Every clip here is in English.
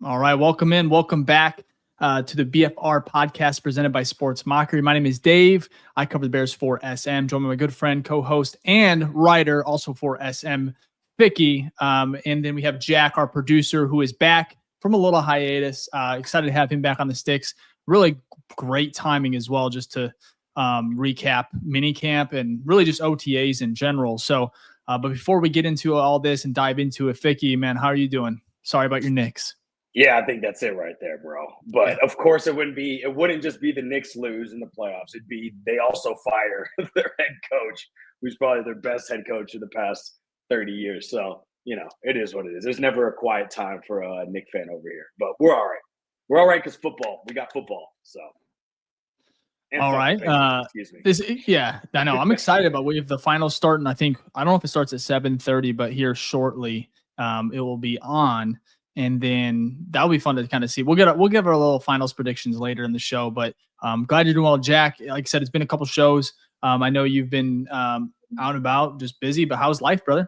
All right, welcome in. Welcome back to the BFR podcast presented by Sports Mockery. My name is Dave. I cover the Bears for SM. Joined by my good friend, co-host, and writer also for SM, Ficky. And then we have Jack, our producer, who is back from a little hiatus. Excited to have him back on the sticks. Really great timing as well, just to recap minicamp and really just OTAs in general. So, but before we get into all this and dive into it, Ficky, man, how are you doing? Sorry about your Knicks. Yeah, I think that's it right there, bro. But of course, it wouldn't just be the Knicks lose in the playoffs. It'd be they also fire their head coach, who's probably their best head coach of the past 30 years. So, it is what it is. There's never a quiet time for a Knick fan over here. But we're all right. We're all right because football. We got football. So. All right. Excuse me. I know. I'm excited about we have the final start, and I don't know if it starts at 7:30, but here shortly, it will be on. And then that'll be fun to kind of see. We'll give our little finals predictions later in the show. But glad you're doing well, Jack. Like I said, it's been a couple shows. I know you've been out and about, just busy. But how's life, brother?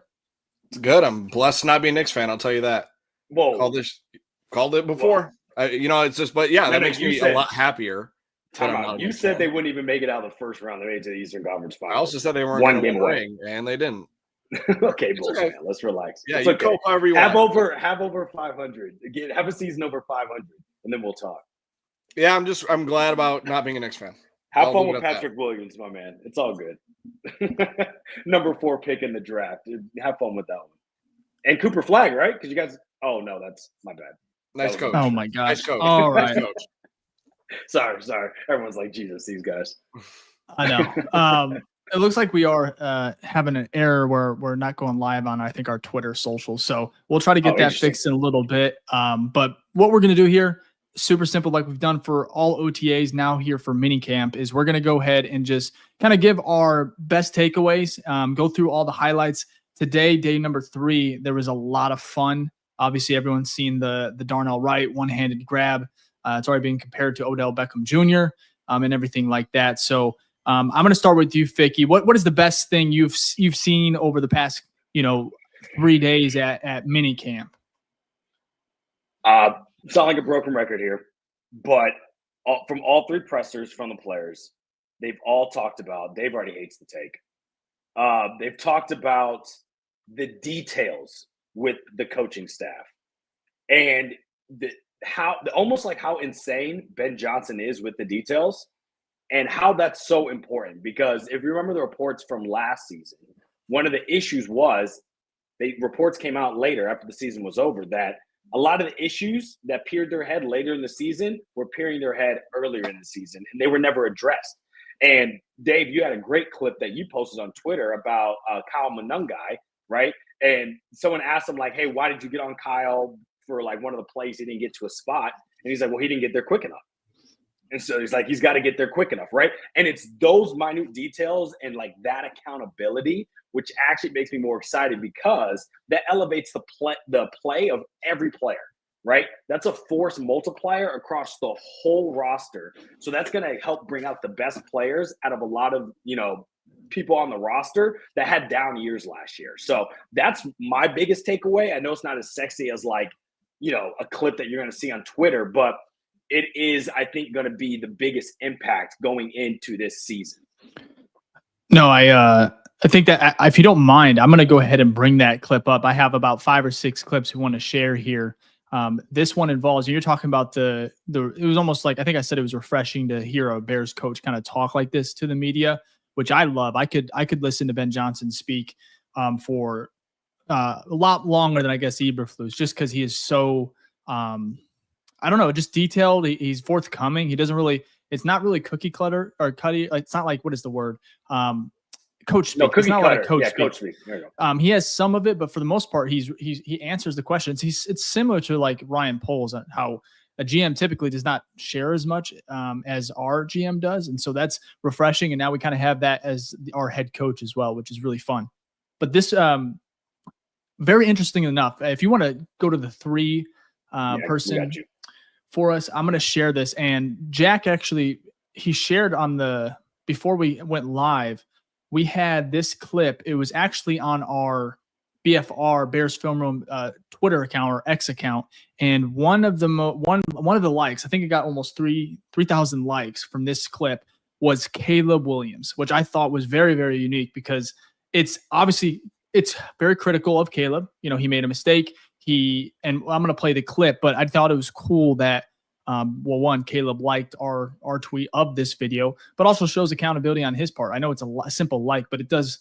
It's good. I'm blessed to not be a Knicks fan. I'll tell you that. Whoa, called it before. It's just, but yeah, that makes me a lot happier. You said they wouldn't even make it out of the first round. They made it to the Eastern Conference Finals. I also said they weren't going to win a ring, and they didn't. Okay, bullshit. Man. Let's relax. Yeah, it's you okay. however you have want. over 500. Have a season over 500, and then we'll talk. Yeah, I'm glad about not being a Knicks fan. Have fun with Patrick Williams, my man. It's all good. Number 4 pick in the draft. Have fun with that one. And Cooper Flagg, right? Because you guys. Oh no, that's my bad. Nice coach. Oh my gosh. Nice coach. All right. Nice coach. Sorry. Everyone's like, Jesus, these guys. I know. It looks like we are having an error where we're not going live on, I think, our Twitter socials. So we'll try to get that fixed in a little bit. But what we're going to do here, super simple, like we've done for all OTAs now here for minicamp, is we're going to go ahead and just kind of give our best takeaways, go through all the highlights. Today, day number 3, there was a lot of fun. Obviously, everyone's seen the Darnell Wright one-handed grab. It's already being compared to Odell Beckham Jr. And everything like that. So I'm going to start with you, Ficky. What is the best thing you've seen over the past 3 days at minicamp? It's not like a broken record here, but from all 3 pressers from the players, they've all talked about Dave already hates the take. They've talked about the details with the coaching staff and almost like how insane Ben Johnson is with the details. And how that's so important, because if you remember the reports from last season, one of the issues was reports came out later after the season was over that a lot of the issues that peered their head later in the season were peering their head earlier in the season, and they were never addressed. And Dave, you had a great clip that you posted on Twitter about Kyle Monungai, right? And someone asked him like, hey, why did you get on Kyle for like one of the plays he didn't get to a spot? And he's like, well, he didn't get there quick enough. And so he's like, he's got to get there quick enough, right? And it's those minute details and like that accountability, which actually makes me more excited because that elevates the play of every player, right? That's a force multiplier across the whole roster. So that's going to help bring out the best players out of a lot of, people on the roster that had down years last year. So that's my biggest takeaway. I know it's not as sexy as like, a clip that you're going to see on Twitter, but it is, I think, going to be the biggest impact going into this season. No, I think that if you don't mind, I'm going to go ahead and bring that clip up. I have about 5 or 6 clips we want to share here. This one involves, you're talking about it was almost like, I think I said it was refreshing to hear a Bears coach kind of talk like this to the media, which I love. I could listen to Ben Johnson speak for a lot longer than I guess Eberflus, just because he is so I don't know, just detailed. He's forthcoming. He doesn't really, it's not really cookie clutter or cutty. It's not like, what is the word? Coach speak. No, cookie it's not cutter. Like coach yeah, speak. coach speak. There you go. He has some of it, but for the most part, he answers the questions. It's similar to like Ryan Poles, how a GM typically does not share as much as our GM does. And so that's refreshing. And now we kind of have that as our head coach as well, which is really fun. But this, very interesting enough, if you want to go to the 3 person for us, I'm going to share this. And Jack actually, he shared before we went live, we had this clip. It was actually on our BFR Bears Film Room Twitter account or X account, and one of the likes, I think it got almost 3,000 likes from this clip, was Caleb Williams, which I thought was very, very unique because it's very critical of Caleb. You know, he made a mistake. And I'm going to play the clip, but I thought it was cool that one, Caleb liked our tweet of this video, but also shows accountability on his part. I know it's a simple like, but it's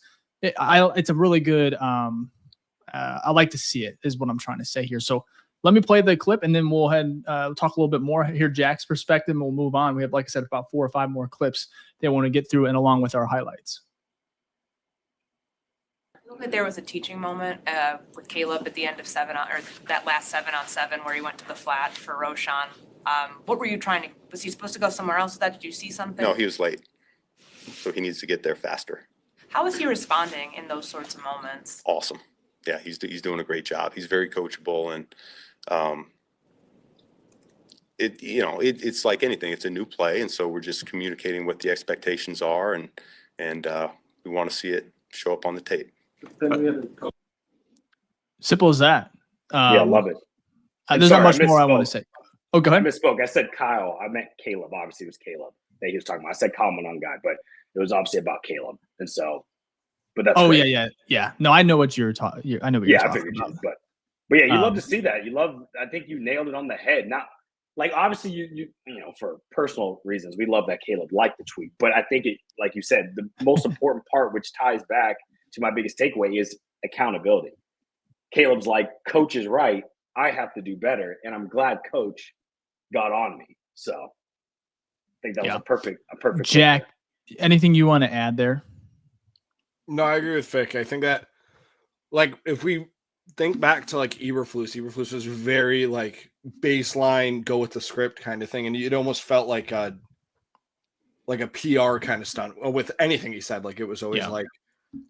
a really good. I like to see it, is what I'm trying to say here. So let me play the clip, and then we'll head and talk a little bit more, hear Jack's perspective, and we'll move on. We have, like I said, about 4 or 5 more clips that I want to get through, and along with our highlights. That there was a teaching moment with Caleb at the end of that last 7-on-7 where he went to the flat for Roshan. What were you was he supposed to go somewhere else with that? Did you see something? No, he was late. So he needs to get there faster. How is he responding in those sorts of moments? Awesome. Yeah, he's doing a great job. He's very coachable, and it's like anything. It's a new play, and so we're just communicating what the expectations are, and we want to see it show up on the tape. Simple as that. Yeah, I love it. There's not much more I want to say. Oh, go ahead. I misspoke. I said Kyle. I meant Caleb. Obviously, it was Caleb that he was talking about. I said Kyle Monangai, but it was obviously about Caleb. And so, but that's great. Yeah. No, I know what you're talking. I know what you're talking about. But yeah, you love to see that. I think you nailed it on the head. Not like obviously you for personal reasons, we love that Caleb liked the tweet. But I think it, like you said, the most important part, which ties back to my biggest takeaway, is accountability. Caleb's like, coach is right. I have to do better. And I'm glad coach got on me. So I think that was a perfect. Jack, anything you want to add there? No, I agree with Fick. I think that, like, if we think back to like Eberflus was very like baseline, go with the script kind of thing. And it almost felt like a PR kind of stunt with anything he said. Like, it was always like,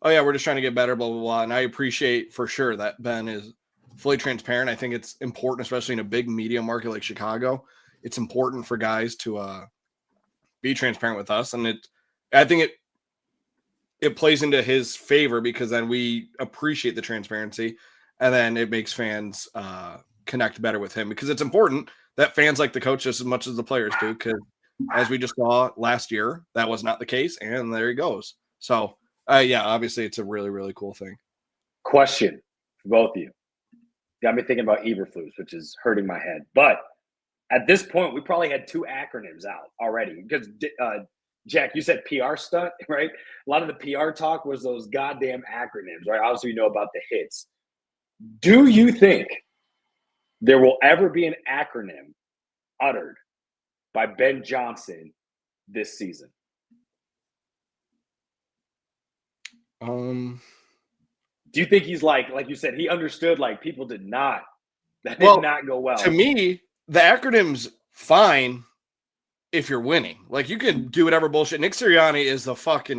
oh yeah, we're just trying to get better, blah, blah, blah. And I appreciate for sure that Ben is fully transparent. I think it's important, especially in a big media market like Chicago. It's important for guys to be transparent with us. And I think it plays into his favor because then we appreciate the transparency, and then it makes fans connect better with him, because it's important that fans like the coach just as much as the players do, because as we just saw last year, that was not the case, and there he goes. So obviously it's a really, really cool thing. Question for both of you. Got me thinking about Eberflus, which is hurting my head. But at this point, we probably had 2 acronyms out already, because Jack, you said PR stunt, right? A lot of the PR talk was those goddamn acronyms, right? Obviously, we know about the hits. Do you think there will ever be an acronym uttered by Ben Johnson this season? Do you think he's like you said, he understood like people did not go well? To me, the acronym's fine if you're winning. Like, you can do whatever bullshit. Nick Sirianni is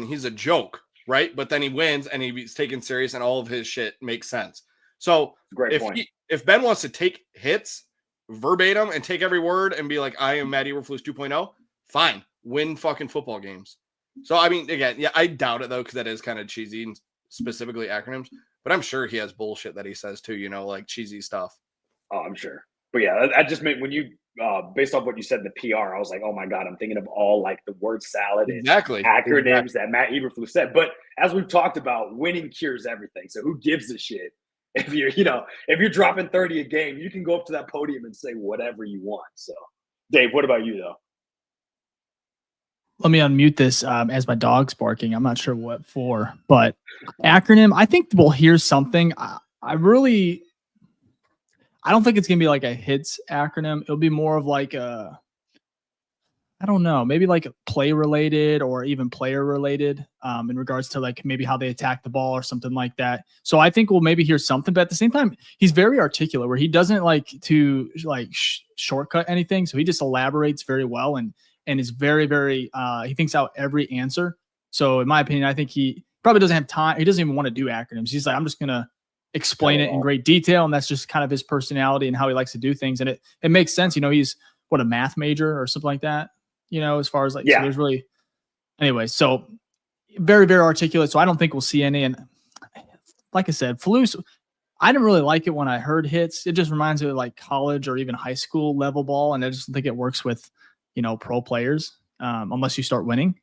he's a joke, right? But then he wins and he's taken serious and all of his shit makes sense. So if Ben wants to take hits verbatim and take every word and be like, I am Matt Eberflus 2.0, fine. Win fucking football games. So, I mean, again, yeah, I doubt it, though, because that is kind of cheesy, and specifically acronyms. But I'm sure he has bullshit that he says, too, like cheesy stuff. Oh, I'm sure. But, yeah, I just meant when you based off what you said in the PR, I was like, oh, my God, I'm thinking of all, like, the word salad and acronyms that Matt Eberflus said. But as we've talked about, winning cures everything. So who gives a shit? If you're dropping 30 a game, you can go up to that podium and say whatever you want. So, Dave, what about you, though? Let me unmute this as my dog's barking. I'm not sure what for, but acronym, I think we'll hear something. I don't think it's going to be like a hits acronym. It'll be more of like I don't know, maybe like play related or even player related in regards to like maybe how they attack the ball or something like that. So I think we'll maybe hear something, but at the same time, he's very articulate where he doesn't like to like shortcut anything. So he just elaborates very well and is very, very, he thinks out every answer. So in my opinion, I think he probably doesn't have time. He doesn't even want to do acronyms. He's like, I'm just going to explain it in great detail. And that's just kind of his personality and how he likes to do things. And it makes sense. He's a math major or something like that, as far as like, so there's really, anyway, so very, very articulate. So I don't think we'll see any. And like I said, Flus, I didn't really like it when I heard hits. It just reminds me of like college or even high school level ball, and I just think it works with, pro players, unless you start winning.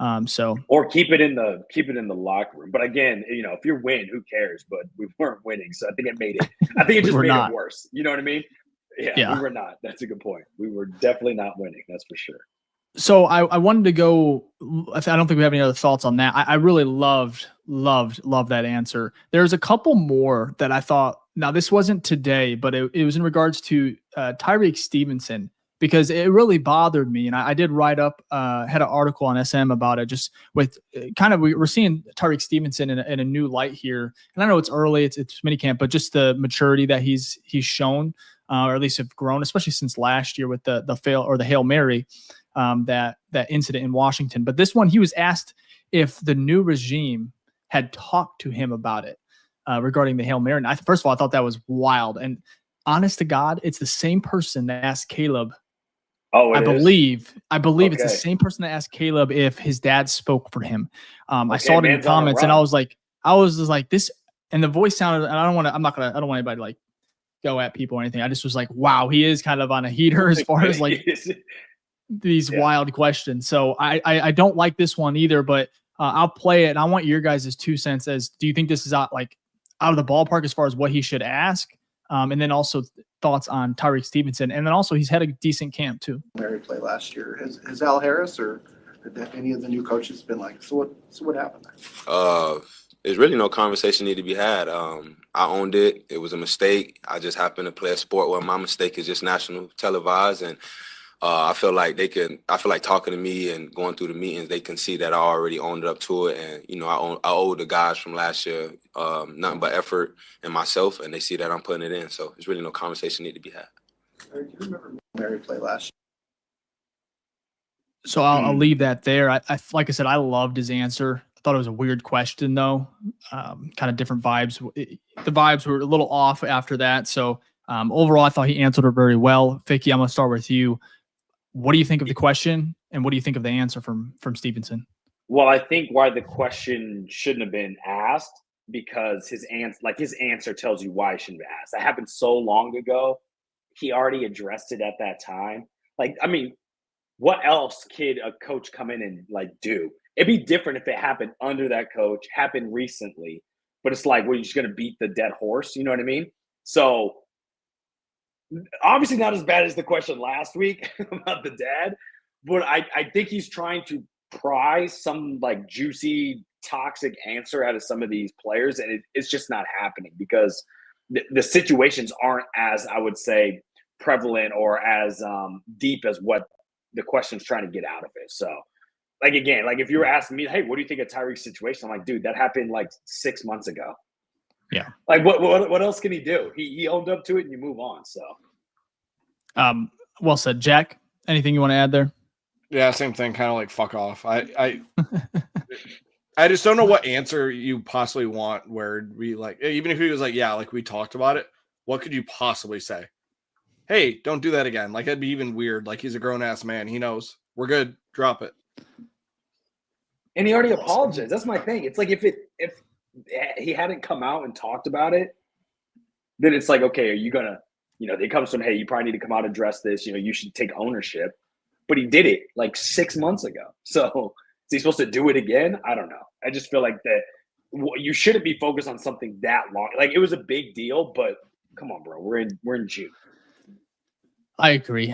Or keep it in the locker room. But again, if you're winning, who cares? But we weren't winning, so I think it just made it worse. You know what I mean? Yeah, we were not. That's a good point. We were definitely not winning. That's for sure. So I wanted to go. I don't think we have any other thoughts on that. I really loved that answer. There's a couple more that I thought. Now this wasn't today, but it was in regards to Tyreek Stevenson, because it really bothered me, and I did write up, had an article on SM about it, just with kind of we're seeing Tyreek Stevenson in a new light here, and I know it's early, it's minicamp, but just the maturity that he's shown, or at least have grown, especially since last year with the Hail Mary. That incident in Washington. But this one, he was asked if the new regime had talked to him about it regarding the Hail Mary. And first of all, I thought that was wild. And honest to God, it's the same person that asked Caleb. Oh, I believe it's the same person that asked Caleb if his dad spoke for him. I saw it in the comments, and I was just like this. And the voice sounded. And I don't want anybody to like go at people or anything. I just was like, wow, he is kind of on a heater as far as like these wild questions. So I don't like this one either, but I'll play it. And I want your guys' 2 cents as, do you think this is out of the ballpark as far as what he should ask? And then also thoughts on Tyreek Stevenson. And then also he's had a decent camp too. Mary play last year. Has Al Harris or any of the new coaches been like, so what happened there? There's really no conversation need to be had. I owned it. It was a mistake. I just happened to play a sport where my mistake is just national televised, and I feel like talking to me and going through the meetings, they can see that I already owned up to it. And, I owe the guys from last year nothing but effort and myself, and they see that I'm putting it in. So there's really no conversation need to be had. Do you remember Mary play last year? So I'll leave that there. I like I said, I loved his answer. I thought it was a weird question, though. Kind of different vibes. The vibes were a little off after that. So overall, I thought he answered it very well. Ficky, I'm going to start with you. What do you think of the question, and what do you think of the answer from Stevenson? Well, I think why the question shouldn't have been asked, because his answer tells you why it shouldn't be asked. That happened so long ago. He already addressed it at that time. What else could a coach come in and do? It'd be different if it happened under that coach, happened recently, but it's like, well, you're just going to beat the dead horse. You know what I mean? So obviously not as bad as the question last week about the dad, but I think he's trying to pry some juicy, toxic answer out of some of these players, and it's just not happening because the situations aren't as, I would say, prevalent or as deep as what the question's trying to get out of it. So, again, if you were asking me, hey, what do you think of Tyreek's situation? I'm like, dude, that happened 6 months ago. Yeah. What else can he do? He owned up to it, and you move on. So, well said, Jack. Anything you want to add there? Yeah, same thing. Kind of fuck off. I just don't know what answer you possibly want. Where we even if he was we talked about it. What could you possibly say? Hey, don't do that again. That'd be even weird. He's a grown ass man. He knows. We're good. Drop it. And he already apologized. That's my thing. It's if he hadn't come out and talked about it, then it's okay, are you gonna, they come to him, hey, you probably need to come out and address this, you should take ownership. But he did it 6 months ago. So is he supposed to do it again? I don't know. I just feel that you shouldn't be focused on something that long. It was a big deal, but come on, bro. We're in June. I agree.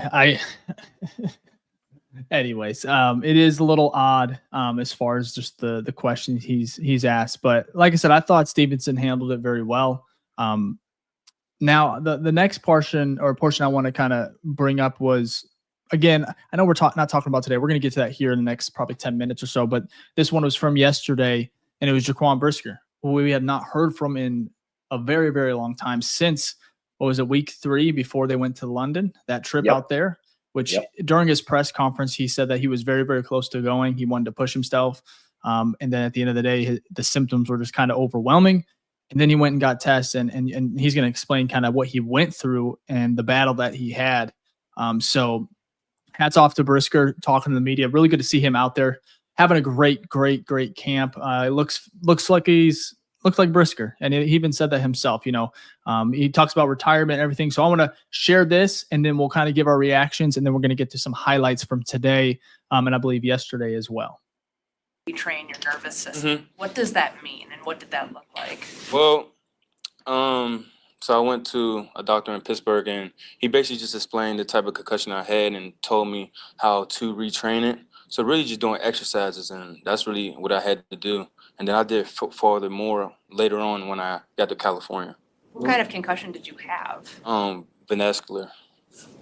Anyways, it is a little odd as far as just the questions he's asked, but like I said, I thought Stevenson handled it very well. Now the next portion I want to kind of bring up was, again, I know we're not talking about today. We're going to get to that here in the next probably 10 minutes or so, but this one was from yesterday, and it was Jaquan Brisker, who we had not heard from in a very, very long time since, what was it, week 3 before they went to London, that trip out there. Which during his press conference, he said that he was very, very close to going. He wanted to push himself. And then at the end of the day, the symptoms were just kind of overwhelming. And then he went and got tested, and he's going to explain kind of what he went through and the battle that he had. So hats off to Brisker talking to the media. Really good to see him out there having a great camp. It looks like he's looked like Brisker. And he even said that himself, he talks about retirement and everything. So I want to share this, and then we'll kind of give our reactions, and then we're going to get to some highlights from today, and I believe yesterday as well. Retrain your nervous system. What does that mean, and what did that look like? Well, so I went to a doctor in Pittsburgh, and he basically just explained the type of concussion I had and told me how to retrain it. So really just doing exercises, and that's really what I had to do. And then I did farther more later on when I got to California. What kind of concussion did you have? Vascular.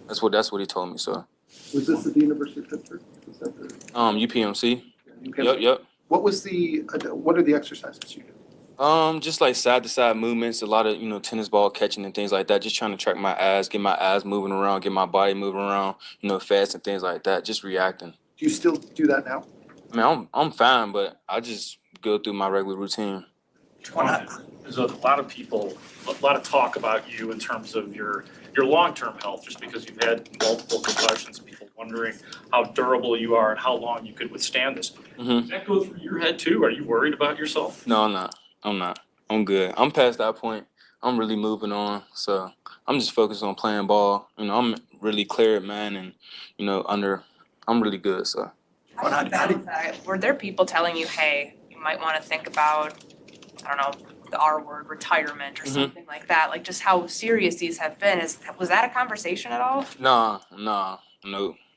That's what he told me. So. Was this at the University of Pittsburgh? Was that the UPMC. UPMC? Yep. What are the exercises you do? Just like side to side movements, a lot of, tennis ball catching and things like that. Just trying to track my abs, get my abs moving around, get my body moving around, fast and things like that. Just reacting. Do you still do that now? I mean, I'm fine, but I just go through my regular routine. There's a lot of talk about you in terms of your long-term health, just because you've had multiple concussions, people wondering how durable you are and how long you could withstand this. Does that go through your head too? Are you worried about yourself? No, I'm not. I'm good. I'm past that point. I'm really moving on. So I'm just focused on playing ball. I'm really cleared, man, and I'm really good. So. How did you balance that? Were there people telling you, hey, you might want to think about, I don't know, the R word, retirement or something like that? Like just how serious these have been. Was that a conversation at all? No.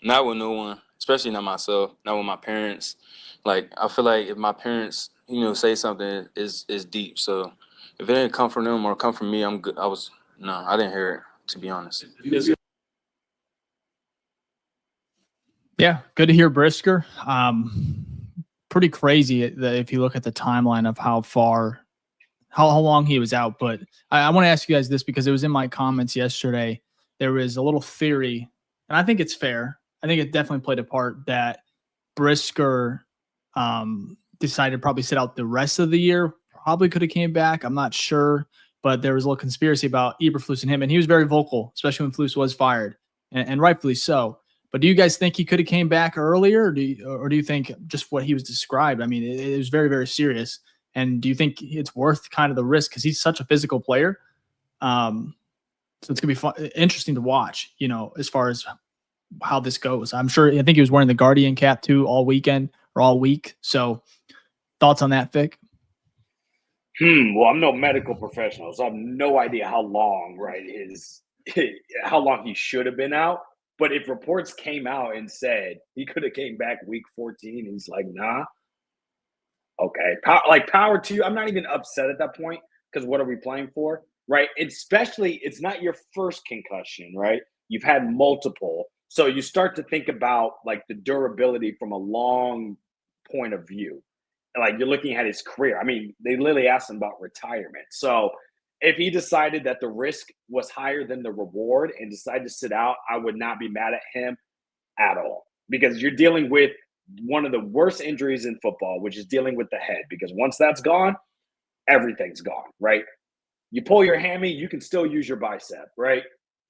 Not with no one, especially not myself, not with my parents. Like, I feel like if my parents, say something, is deep. So if it didn't come from them or come from me, I'm good. I didn't hear it, to be honest. Yeah, good to hear Brisker. Pretty crazy that if you look at the timeline of how long he was out. But I want to ask you guys this because it was in my comments yesterday. There was a little theory, and I think it's fair. I think it definitely played a part that Brisker decided to probably sit out the rest of the year. Probably could have came back. I'm not sure, but there was a little conspiracy about Eberflus and him, and he was very vocal, especially when Flus was fired, and rightfully so. But do you guys think he could have came back earlier, or do you think just what he was described? I mean, it was very, very serious. And do you think it's worth kind of the risk because he's such a physical player? So it's gonna be fun, interesting to watch. As far as how this goes. I think he was wearing the Guardian cap too all weekend or all week. So thoughts on that, Fick? Well, I'm no medical professional, so I have no idea how long, how long he should have been out. But if reports came out and said he could have came back week 14, and he's like, nah, okay. Power to you. I'm not even upset at that point because what are we playing for, right? Especially, it's not your first concussion, right? You've had multiple. So you start to think about the durability from a long point of view. You're looking at his career. I mean, they literally asked him about retirement. So if he decided that the risk was higher than the reward and decided to sit out, I would not be mad at him at all because you're dealing with one of the worst injuries in football, which is dealing with the head, because once that's gone, everything's gone, right? You pull your hammy, you can still use your bicep, right?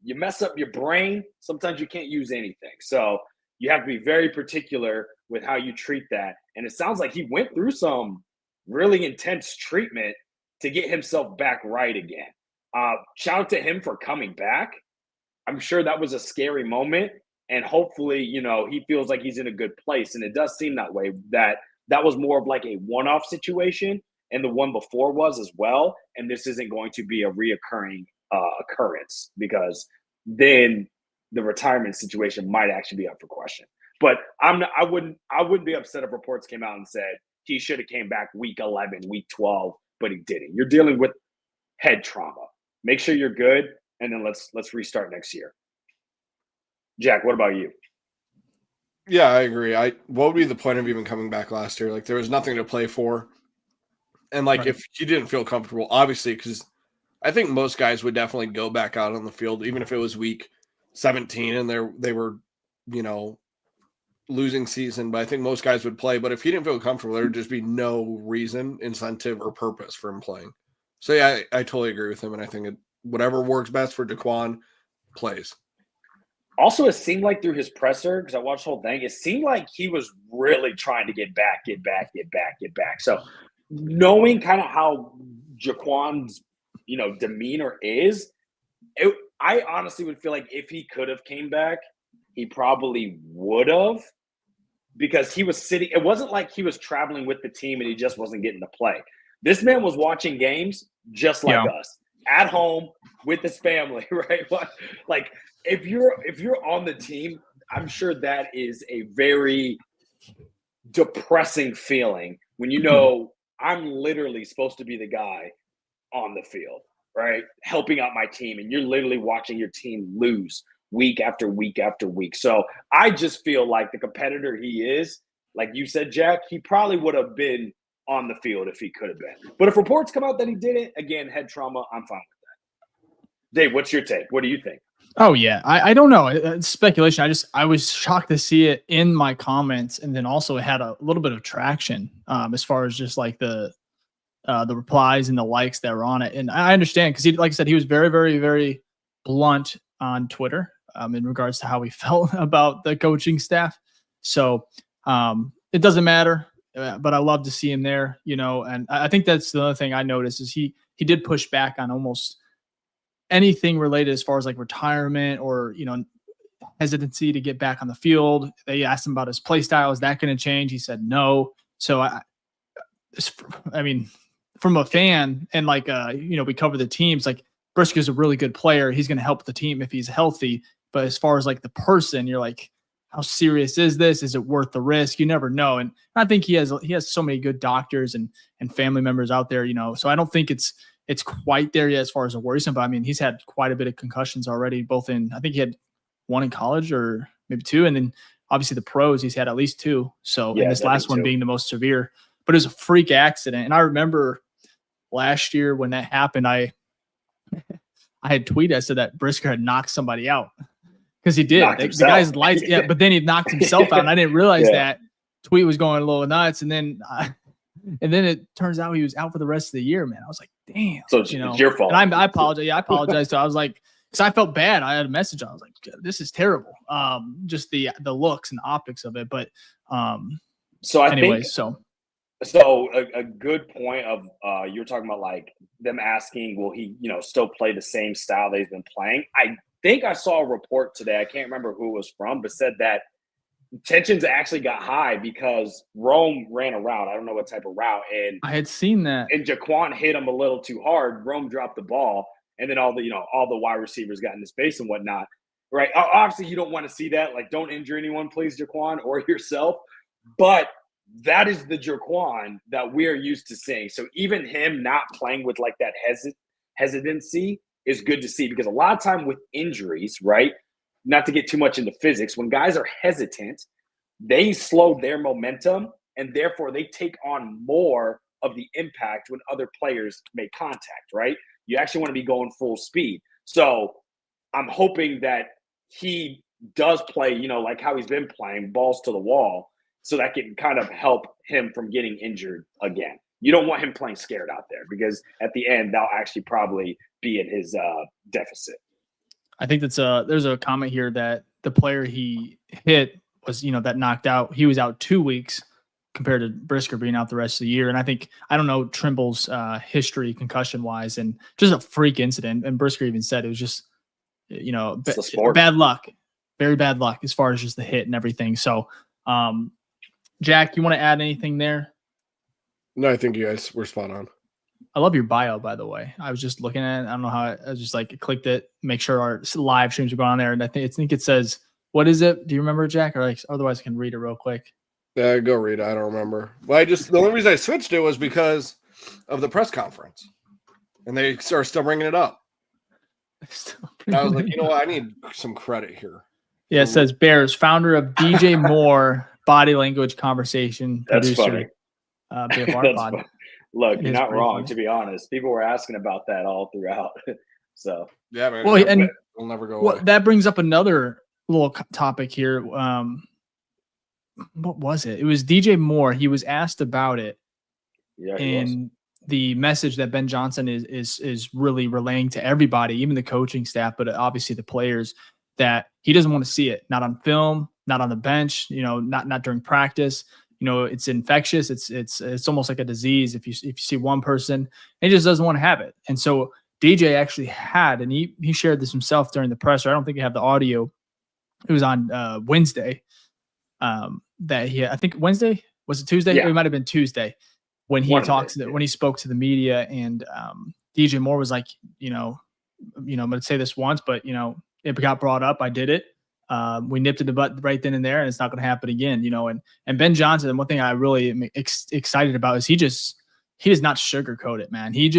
You mess up your brain, sometimes you can't use anything. So you have to be very particular with how you treat that. And it sounds like he went through some really intense treatment to get himself back right again. Shout out to him for coming back. I'm sure that was a scary moment. And hopefully, he feels like he's in a good place. And it does seem that way, that was more of a one-off situation. And the one before was as well. And this isn't going to be a reoccurring occurrence, because then the retirement situation might actually be up for question. But I wouldn't be upset if reports came out and said he should have came back week 11, week 12, but he didn't. You're dealing with head trauma. Make sure you're good, and then let's restart next year. Jack, what about you? Yeah, I agree. What would be the point of even coming back last year? There was nothing to play for. And right. If you didn't feel comfortable, obviously, because I think most guys would definitely go back out on the field, even if it was week 17 and they were, losing season. But I think most guys would play. But if he didn't feel comfortable, there would just be no reason, incentive, or purpose for him playing. So yeah, I totally agree with him, and I think whatever works best for Daquan plays. Also, it seemed like through his presser, because I watched the whole thing, it seemed like he was really trying to get back. So knowing kind of how Jaquan's, demeanor is, I honestly would feel like if he could have came back, he probably would have, because he was sitting. It wasn't like he was traveling with the team and he just wasn't getting to play. This man was watching games just like us at home with his family, right? Like if you're on the team, I'm sure that is a very depressing feeling when I'm literally supposed to be the guy on the field, right? Helping out my team, and you're literally watching your team lose week after week after week. So I just feel like the competitor he is, like you said, Jack, he probably would have been on the field if he could have been. But if reports come out that he didn't, again, head trauma, I'm fine with that. Dave, what's your take? What do you think? Oh yeah, I don't know. It's speculation. I was shocked to see it in my comments, and then also it had a little bit of traction as far as just like the replies and the likes that were on it. And I understand, because he, like I said, he was very, very, very blunt on Twitter in regards to how he felt about the coaching staff. So it doesn't matter, but I love to see him there, and I think that's the other thing I noticed is he did push back on almost anything related as far as like retirement or, hesitancy to get back on the field. They asked him about his play style. Is that going to change? He said no. So I mean, from a fan and like, we cover the teams, like Brisker's a really good player. He's going to help the team if he's healthy. But as far as like the person, you're like, how serious is this? Is it worth the risk? You never know. And I think he has so many good doctors and family members out there, so I don't think it's quite there yet as far as a worrisome, but I mean, he's had quite a bit of concussions already, both in, I think he had one in college or maybe two. And then obviously the pros, he's had at least two. So and this last one being the most severe, but it was a freak accident. And I remember last year when that happened, I had tweeted, I said that Brisker had knocked somebody out, because he did. The guy's lights, but then he knocked himself out, and I didn't realize that. Tweet was going a little nuts, and then it turns out he was out for the rest of the year. Man, I was like, damn. So it's your fault. And I apologize. Yeah, I apologize. So I was like, because I felt bad. I had a message. I was like, this is terrible. Just the looks and the optics of it. But so I anyway, think so a good point of you're talking about like them asking, will he still play the same style that he's been playing? I think I saw a report today. I can't remember who it was from, but said that tensions actually got high because Rome ran a route. I don't know what type of route. And I had seen that. And Jaquan hit him a little too hard. Rome dropped the ball. And then all the wide receivers got into space and whatnot. Right. Obviously, you don't want to see that. Like, don't injure anyone, please, Jaquan, or yourself. But that is the Jaquan that we're used to seeing. So even him not playing with like that hesitancy is good to see, because a lot of time with injuries, right, not to get too much into physics, when guys are hesitant, they slow their momentum, and therefore they take on more of the impact when other players make contact, right? You actually want to be going full speed. So I'm hoping that he does play, like how he's been playing, balls to the wall, so that can kind of help him from getting injured again. You don't want him playing scared out there, because at the end, they'll actually probably be in his deficit. I think there's a comment here that the player he hit was, that knocked out. He was out 2 weeks compared to Brisker being out the rest of the year. And I don't know Trimble's history concussion wise, and just a freak incident. And Brisker even said it was just, bad luck, very bad luck as far as just the hit and everything. So, Jack, you want to add anything there? No, I think you guys were spot on. I love your bio, by the way. I was just looking at it. I don't know how I was just like clicked it, make sure our live streams are going on there. And I think it says, what is it? Do you remember, Jack? Or like, otherwise I can read it real quick. Yeah, go read it. I don't remember. Well, the only reason I switched it was because of the press conference, and they are still bringing it up. And I was like, you know what? I need some credit here. Yeah, it says Bears, founder of DJ Moore Body Language Conversation. That's producer, funny. BFR Pod. Funny. Look, you're not wrong, funny. to be honest. People were asking about that all throughout. So yeah, man. Well, and it'll never go away. That brings up another little topic here. What was it? It was DJ Moore. He was asked about it. Yeah, and the message that Ben Johnson is really relaying to everybody, even the coaching staff, but obviously the players, that he doesn't want to see it. Not on film, not on the bench, not during practice. it's infectious. It's almost like a disease. If you see one person, he just doesn't want to have it. And so DJ actually had, and he shared this himself during the presser. I don't think I have the audio. It was on Wednesday. I think Wednesday, was it Tuesday? Yeah. It might have been Tuesday when he when he spoke to the media, and DJ Moore was like, I'm going to say this once, but it got brought up. I did it. We nipped it in the butt right then and there, and it's not going to happen again. And Ben Johnson, one thing I really am excited about is he does not sugarcoat it, man. It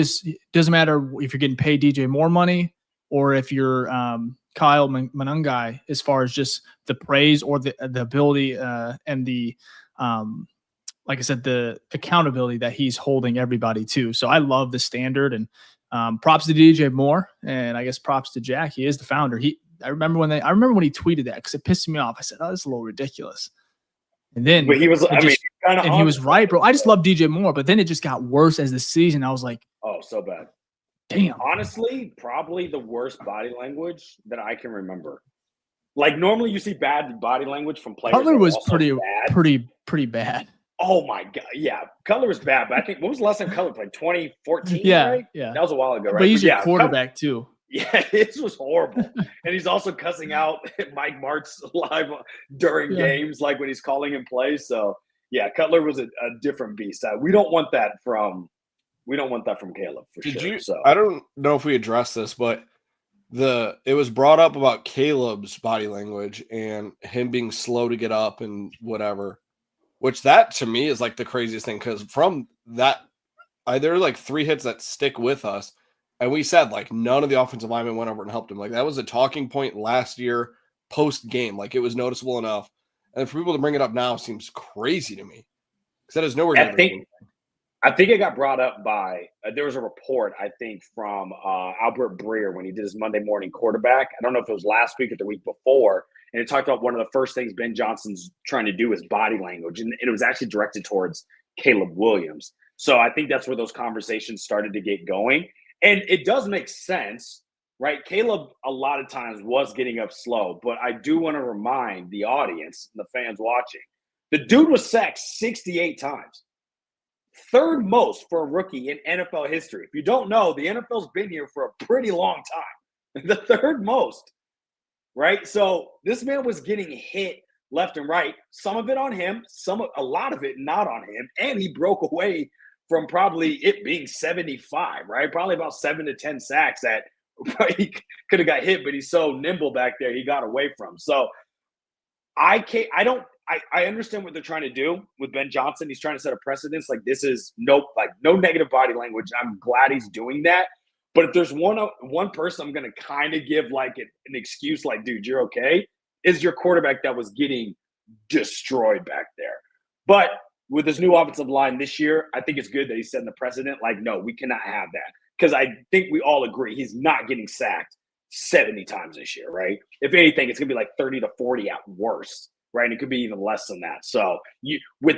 doesn't matter if you're getting paid DJ Moore money or if you're Kyle Manungai, as far as just the praise or the ability and the like I said, the accountability that he's holding everybody to. So I love the standard, and props to DJ Moore, and I guess props to Jack. He is the founder. I remember when he tweeted that, because it pissed me off. I said, "Oh, this is a little ridiculous." And then, but he was, he was right, bro. I just love DJ Moore, but then it just got worse as the season. I was like, "Oh, so bad." Damn. Honestly, probably the worst body language that I can remember. Like, normally you see bad body language from players. Cutler was pretty bad. Oh my God. Yeah. Cutler was bad, but I think, when was the last time Cutler played? 2014, yeah, right? Yeah. That was a while ago, right? But he's your quarterback too. Yeah, it was horrible. And he's also cussing out Mike Martz live during games, like when he's calling him plays. So yeah, Cutler was a different beast. We don't want that from Caleb for sure. So I don't know if we addressed this, but it was brought up about Caleb's body language and him being slow to get up and whatever, which that to me is like the craziest thing, because from that, there are like 3 hits that stick with us. And we said, like, none of the offensive linemen went over and helped him. Like, that was a talking point last year post-game. Like, it was noticeable enough. And for people to bring it up now seems crazy to me. Because that is nowhere near anything. I think it got brought up by there was a report, I think, from Albert Breer when he did his Monday morning quarterback. I don't know if it was last week or the week before. And it talked about one of the first things Ben Johnson's trying to do is body language. And it was actually directed towards Caleb Williams. So I think that's where those conversations started to get going. And it does make sense, right? Caleb, a lot of times, was getting up slow. But I do want to remind the audience, the fans watching, the dude was sacked 68 times. Third most for a rookie in NFL history. If you don't know, the NFL's been here for a pretty long time. The third most, right? So this man was getting hit left and right. Some of it on him, a lot of it not on him. And he broke away from probably it being 75, right? Probably about 7 to 10 sacks that he could have got hit, but he's so nimble back there, he got away from. So I understand what they're trying to do with Ben Johnson. He's trying to set a precedence. Like, this is no negative body language. I'm glad he's doing that. But if there's one person I'm going to kind of give like an excuse, like, dude, you're okay, is your quarterback that was getting destroyed back there. But with this new offensive line this year, I think it's good that he's setting the precedent. Like, no, we cannot have that. Because I think we all agree he's not getting sacked 70 times this year, right? If anything, it's going to be like 30 to 40 at worst, right? And it could be even less than that. So with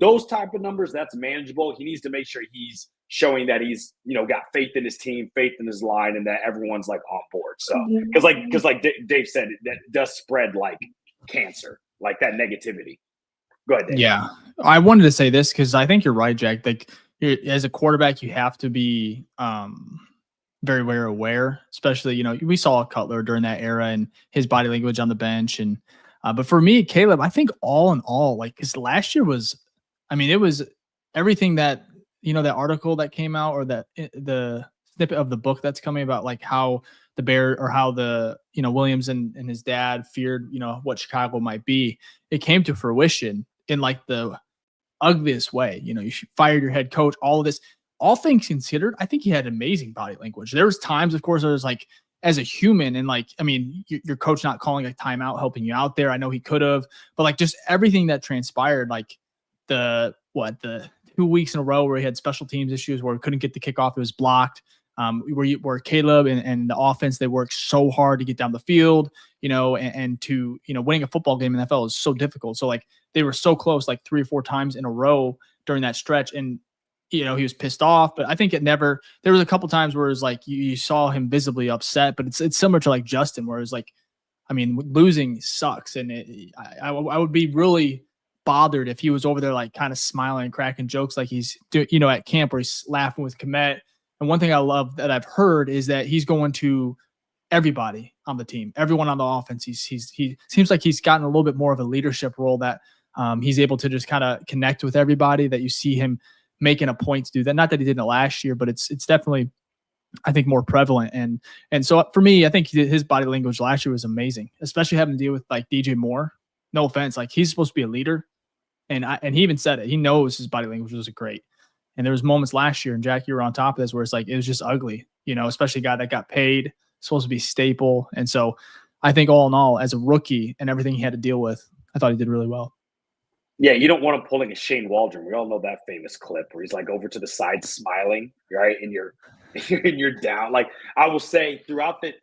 those type of numbers, that's manageable. He needs to make sure he's showing that he's, got faith in his team, faith in his line, and that everyone's like on board. So, because like Dave said, that does spread like cancer, like that negativity. Go ahead, Dave. Yeah. I wanted to say this because I think you're right, Jack. Like, as a quarterback, you have to be very, very aware, especially, we saw Cutler during that era and his body language on the bench. And but for me, Caleb, I think all in all, like, because last year was, it was everything that, that article that came out, or that the snippet of the book that's coming about, like how the Bear, or how the, Williams and his dad feared, what Chicago might be. It came to fruition in like the ugliest way. You fired your head coach, all of this, all things considered, I think he had amazing body language. There was times, of course, there was like, as a human, and like, your coach not calling a timeout, helping you out there. I know he could have, but like, just everything that transpired, like the 2 weeks in a row where he had special teams issues where he couldn't get the kickoff, it was blocked. Where Caleb and the offense, they worked so hard to get down the field, and to, winning a football game in the NFL is so difficult. So like, they were so close, like 3 or 4 times in a row during that stretch. And, he was pissed off, but I think there was a couple times where it was like, you saw him visibly upset, but it's similar to like Justin, where it's like, losing sucks. And I would be really bothered if he was over there like kind of smiling and cracking jokes like he's at camp where he's laughing with Komet. And one thing I love that I've heard is that he's going to everybody on the team, everyone on the offense. He seems like he's gotten a little bit more of a leadership role that he's able to just kind of connect with everybody, that you see him making a point to do that. Not that he didn't last year, but it's definitely, I think, more prevalent. And so for me, I think his body language last year was amazing, especially having to deal with like DJ Moore. No offense, like he's supposed to be a leader, and he even said it. He knows his body language was great. And there was moments last year, and Jack, you were on top of this, where it's like it was just ugly, especially a guy that got paid, supposed to be staple. And so I think all in all, as a rookie and everything he had to deal with, I thought he did really well. Yeah, you don't want him pulling a Shane Waldron. We all know that famous clip where he's like over to the side smiling, right? And you're down. Like I will say, throughout the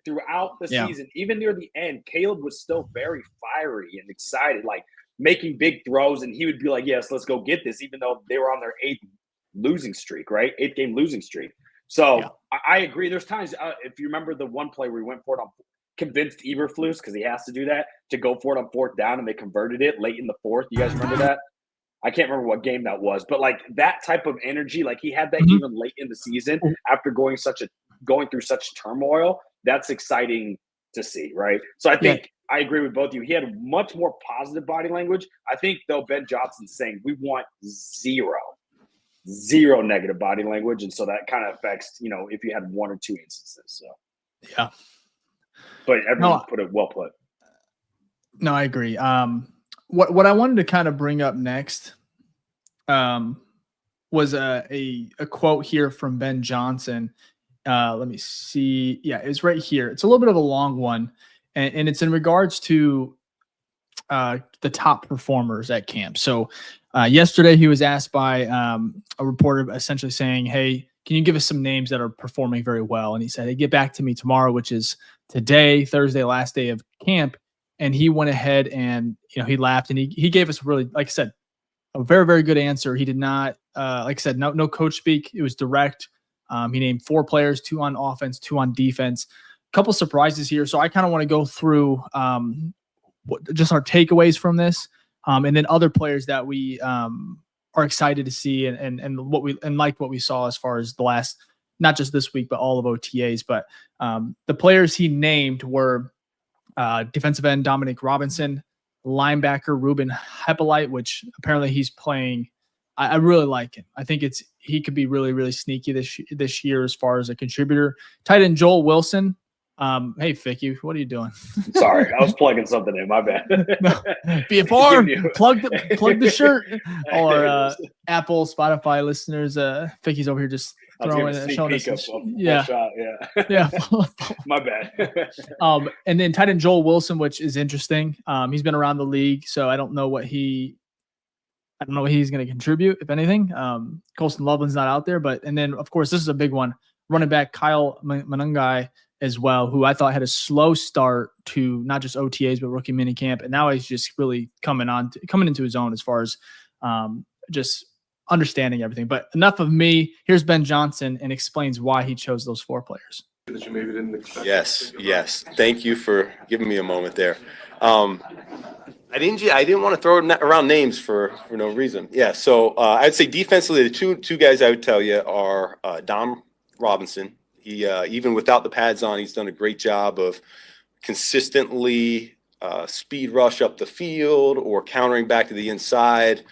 season, even near the end, Caleb was still very fiery and excited, like making big throws. And he would be like, "Yes, let's go get this," even though they were on their 8th losing streak, right? 8-game losing streak. So I agree. There's times, if you remember the one play where he went for it on, convinced Eberflus, because he has to do that, to go for it on 4th down, and they converted it late in the 4th. You guys remember that? I can't remember what game that was, but like that type of energy, like he had that even late in the season after going through such turmoil. That's exciting to see, right? So I think I agree with both of you. He had much more positive body language. I think though Ben Johnson's saying we want zero negative body language, and so that kind of affects if you had 1 or 2 instances. So yeah, but everyone put it well put. No, I agree. What I wanted to kind of bring up next was a quote here from Ben Johnson. Let me see. Yeah, it's right here. It's a little bit of a long one, and it's in regards to the top performers at camp. So yesterday he was asked by a reporter essentially saying, "Hey, can you give us some names that are performing very well?" And he said, "Hey, get back to me tomorrow," which is today, Thursday, last day of camp. And he went ahead and, he laughed, and he gave us really, like I said, a very, very good answer. He did not, like I said, no coach speak. It was direct. He named 4 players, 2 on offense, 2 on defense. A couple surprises here. So I kind of want to go through just our takeaways from this, and then other players that we are excited to see and liked what we saw as far as the last, not just this week, but all of OTAs. But the players he named were defensive end Dominic Robinson, linebacker Ruben Hippolyte, which apparently he's playing. I really like him. I think he could be really, really sneaky this year as far as a contributor. Tight end Joel Wilson. Hey, Ficky, what are you doing? Sorry, I was plugging something in. My bad. BFR, plug the shirt. Or Apple, Spotify listeners. Ficky's over here just showing us. Shot, yeah. My bad. And then tight end Joel Wilson, which is interesting. He's been around the league, so I don't know what he's going to contribute, if anything. Colston Loveland's not out there, and then of course this is a big one. Running back Kyle Manungai as well, who I thought had a slow start to not just OTAs but rookie minicamp, and now he's just really coming into his own as far as just understanding everything. But enough of me. Here's Ben Johnson and explains why he chose those 4 players. That you maybe didn't expect. Yes. Thank you for giving me a moment there. I didn't want to throw around names for no reason. Yeah, so I'd say defensively, the two guys I would tell you are Dom Robinson. He even without the pads on, he's done a great job of consistently speed rush up the field or countering back to the inside.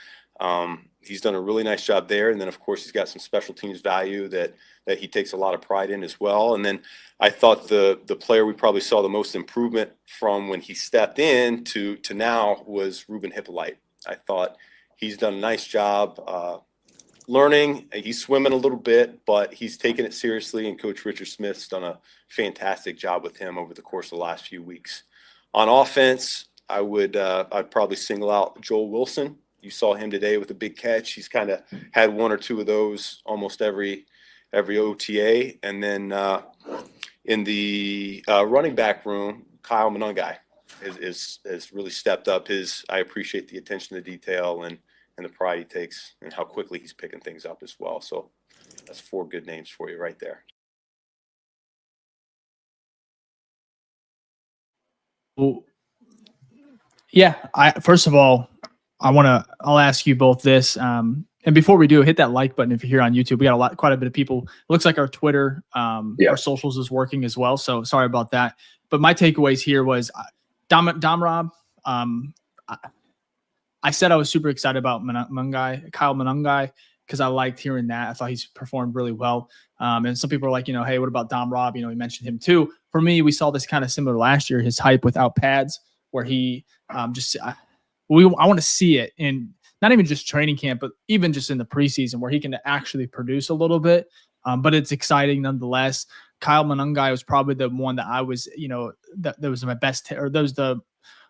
He's done a really nice job there. And then, of course, he's got some special teams value that he takes a lot of pride in as well. And then I thought the player we probably saw the most improvement from when he stepped in to now was Ruben Hippolyte. I thought he's done a nice job learning. He's swimming a little bit, but he's taken it seriously. And Coach Richard Smith's done a fantastic job with him over the course of the last few weeks. On offense, I'd probably single out Joel Wilson. You saw him today with a big catch. He's kind of had 1 or 2 of those almost every OTA. And then in the running back room, Kyle Manungai has really stepped up I appreciate the attention to detail and the pride he takes and how quickly he's picking things up as well. So that's 4 good names for you right there. Well, yeah, first of all, I'll ask you both this. And before we do, hit that like button if you're here on YouTube. We got quite a bit of people. It looks like our Twitter, our socials is working as well. So sorry about that. But my takeaways here was Dom Rob. I said I was super excited about Kyle Monangai, because I liked hearing that. I thought he's performed really well. And some people are like, hey, what about Dom Rob? We mentioned him too. For me, we saw this kind of similar last year, his hype without pads, where he I want to see it in not even just training camp, but even just in the preseason where he can actually produce a little bit. But it's exciting nonetheless. Kyle Monangai was probably the one that I was, that was my best, or that was the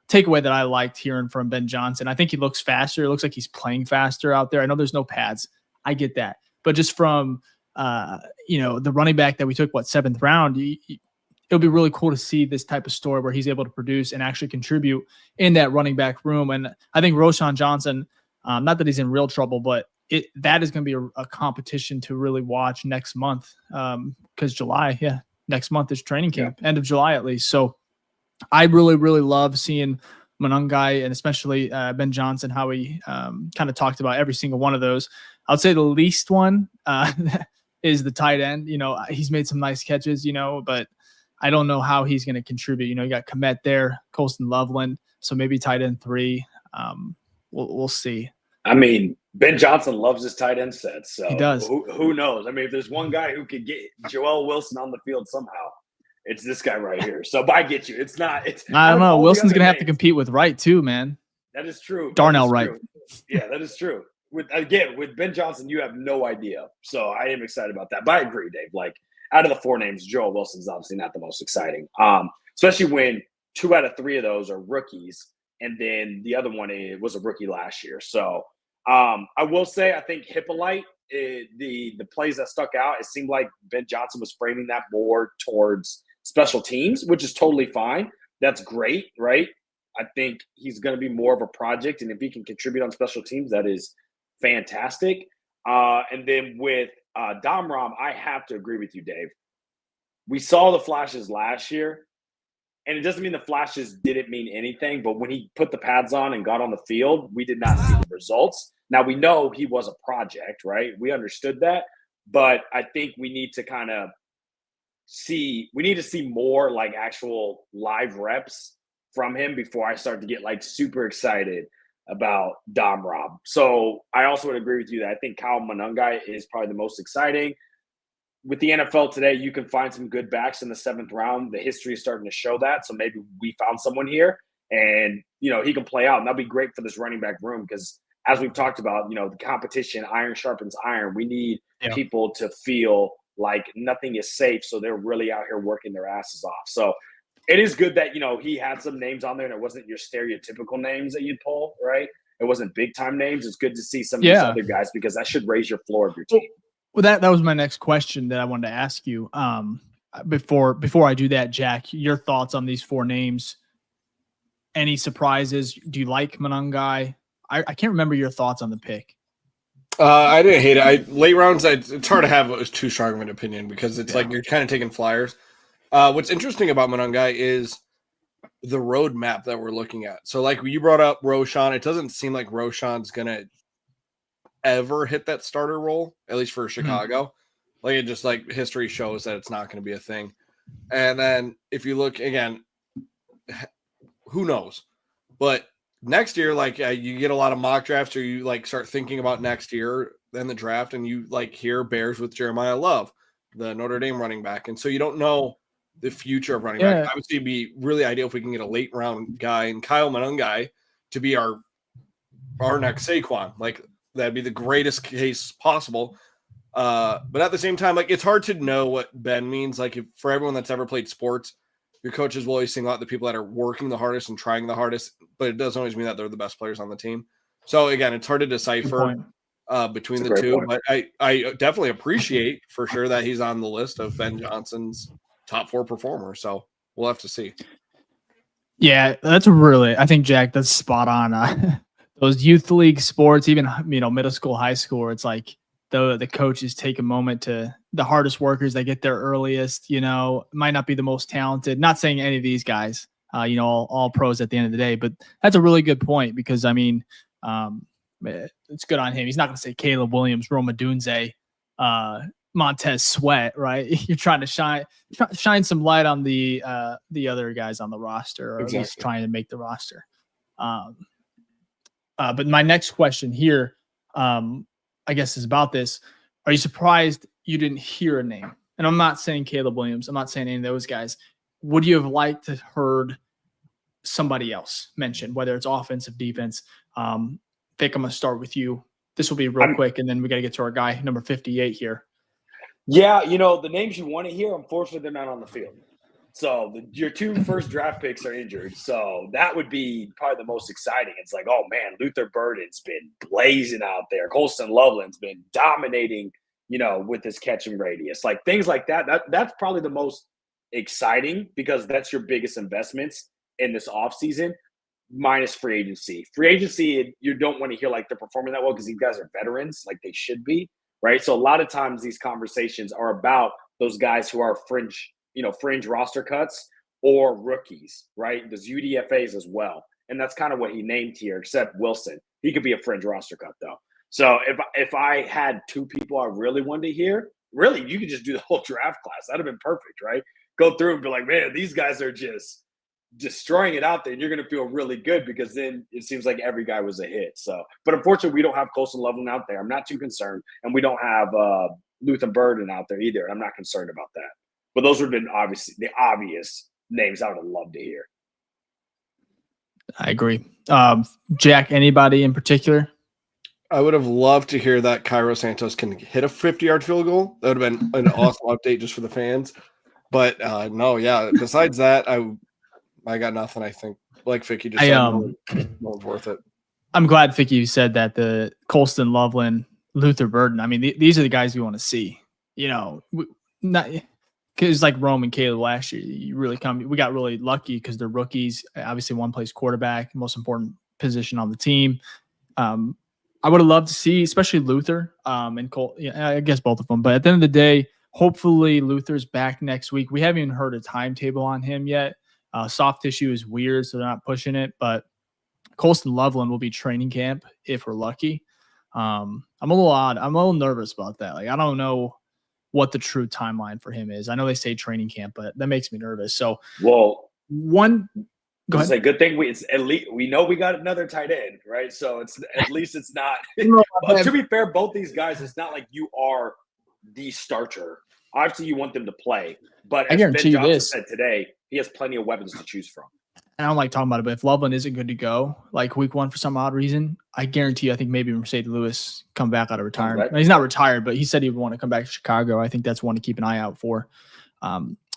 takeaway that I liked hearing from Ben Johnson. I think he looks faster. It looks like he's playing faster out there. I know there's no pads. I get that. But just from, the running back that we took, 7th round, it'll be really cool to see this type of story where he's able to produce and actually contribute in that running back room. And I think Roschon Johnson, not that he's in real trouble, but that is going to be a competition to really watch next month, because July, next month is training camp, end of July at least. So I really, really love seeing Monangai and especially Ben Johnson, how he kind of talked about every single one of those. I would say the least one is the tight end. He's made some nice catches, but I don't know how he's going to contribute. You got Komet there, Colston Loveland, so maybe tight end 3. We'll see. I mean, Ben Johnson loves his tight end sets, so he does. Who knows? I mean, if there's one guy who could get Joel Wilson on the field somehow, it's this guy right here. So, but I get you. It's not. I don't know. Wilson's going to have to compete with Wright too, man. That is true. Darnell Wright. Yeah, that is true. With Ben Johnson, you have no idea. So I am excited about that. But I agree, Dave. Like, out of the 4 names, Joel Wilson's obviously not the most exciting. Especially when 2 out of 3 of those are rookies, and then the other one was a rookie last year. So I will say, I think Hippolyte, the plays that stuck out, it seemed like Ben Johnson was framing that more towards special teams, which is totally fine. That's great, right? I think he's going to be more of a project, and if he can contribute on special teams, that is fantastic. And then with Dom Rom, I have to agree with you, Dave. We saw the flashes last year, and it doesn't mean the flashes didn't mean anything, but when he put the pads on and got on the field, we did not see the results. Now, we know he was a project, right? We understood that, but I think we need to kind of see more like actual live reps from him before I start to get like super excited about Dom Rob. So I also would agree with you that I think Kyle Monangai is probably the most exciting. With the NFL today, you can find some good backs in the 7th round. The history is starting to show that. So maybe we found someone here and, he can play out. And that'll be great for this running back room because as we've talked about, the competition, iron sharpens iron. We need people to feel like nothing is safe. So they're really out here working their asses off. So it is good that, he had some names on there and it wasn't your stereotypical names that you'd pull, right? It wasn't big time names. It's good to see some of these other guys because that should raise your floor of your team. Well, that was my next question that I wanted to ask you. Before I do that, Jack, your thoughts on these 4 names? Any surprises? Do you like Monangai? I can't remember your thoughts on the pick. I didn't hate it. Late rounds, it's hard to have too strong of an opinion because it's like you're kind of taking flyers. What's interesting about Monangai is the roadmap that we're looking at. So, like you brought up Roschon, it doesn't seem like Roschon's gonna ever hit that starter role, at least for Chicago. Mm-hmm. Like it just like history shows that it's not going to be a thing. And then if you look again, who knows? But next year, like you get a lot of mock drafts, or you like start thinking about next year, then the draft, and you like hear Bears with Jeremiah Love, the Notre Dame running back, and so you don't know the future of running back. Obviously, it'd be really ideal if we can get a late round guy and Kyle Monangai to be our next Saquon. Like that'd be the greatest case possible. But at the same time, like it's hard to know what Ben means. Like for everyone that's ever played sports, your coaches will always single out the people that are working the hardest and trying the hardest, but it doesn't always mean that they're the best players on the team. So again, it's hard to decipher between the two, but I definitely appreciate for sure that he's on the list of Ben Johnson's top 4 performers. So we'll have to see. Yeah, I think Jack, that's spot on. Those youth league sports, even, middle school, high school, where it's like the coaches take a moment to the hardest workers that get there earliest, might not be the most talented. Not saying any of these guys, all pros at the end of the day, but that's a really good point because It's good on him. He's not going to say Caleb Williams, Roma Dunze, Montez Sweat, right? You're trying to shine some light on the other guys on the roster, or at least trying to make the roster. But my next question here, I guess, is about this. Are you surprised you didn't hear a name? And I'm not saying Caleb Williams. I'm not saying any of those guys. Would you have liked to heard somebody else mentioned, whether it's offensive, defense? Vic, I'm going to start with you. This will be real quick, and then we got to get to our guy, number 58 here. Yeah, the names you want to hear, unfortunately, they're not on the field. So your 2 first draft picks are injured. So that would be probably the most exciting. It's like, oh, man, Luther Burden's been blazing out there. Colston Loveland's been dominating, with his catching radius. Like things like that. That's probably the most exciting because that's your biggest investments in this offseason, minus free agency. Free agency, you don't want to hear like they're performing that well because these guys are veterans, like they should be, right? So a lot of times these conversations are about those guys who are fringe roster cuts or rookies, right? There's UDFAs as well. And that's kind of what he named here, except Wilson. He could be a fringe roster cut though. So if I had 2 people I really wanted to hear, really, you could just do the whole draft class. That'd have been perfect, right? Go through and be like, man, these guys are just destroying it out there. And you're going to feel really good because then it seems like every guy was a hit. So, but unfortunately, we don't have Colston Loveland out there. I'm not too concerned. And we don't have Luther Burden out there either. I'm not concerned about that. But those would have been obviously the obvious names I would have loved to hear. I agree. Jack, anybody in particular? I would have loved to hear that Cairo Santos can hit a 50-yard field goal. That would have been an awesome update just for the fans. But no, yeah. Besides that, I got nothing. I think, like Ficky just said, no one's worth it. I'm glad Ficky said that. The Colston Loveland, Luther Burden. I mean, these are the guys we want to see. Not because like Rome and Caleb last year, we got really lucky because they're rookies. Obviously, one plays quarterback, most important position on the team. I would have loved to see, especially Luther and Cole. Yeah, I guess both of them. But at the end of the day, hopefully Luther's back next week. We haven't even heard a timetable on him yet. Soft tissue is weird, so they're not pushing it. But Colston Loveland will be training camp if we're lucky. I'm a little nervous about that. Like I don't know what the true timeline for him is. I know they say training camp, but that makes me nervous. So, well, go ahead. It's a good thing we know we got another tight end, right? So it's at least it's not. To be fair, both these guys, it's not like you are the starter. Obviously, you want them to play, but as Ben Johnson said today, he has plenty of weapons to choose from. I don't like talking about it, but if Loveland isn't good to go, like week 1 for some odd reason, I guarantee you, I think maybe Mercedes Lewis come back out of retirement. Right. He's not retired, but he said he would want to come back to Chicago. I think that's one to keep an eye out for.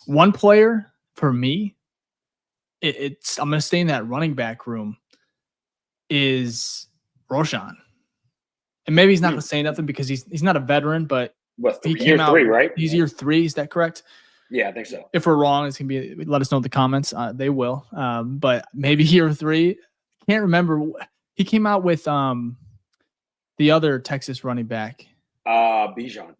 One player for me, I'm going to stay in that running back room, is Roshan. And maybe he's not going to say nothing because he's not a veteran, but he came out, 3, right? He's year 3. Is that correct? Yeah, I think so. If we're wrong, it's going to be, let us know in the comments. They will. But maybe year 3. Can't remember. He came out with the other Texas running back. Bijan.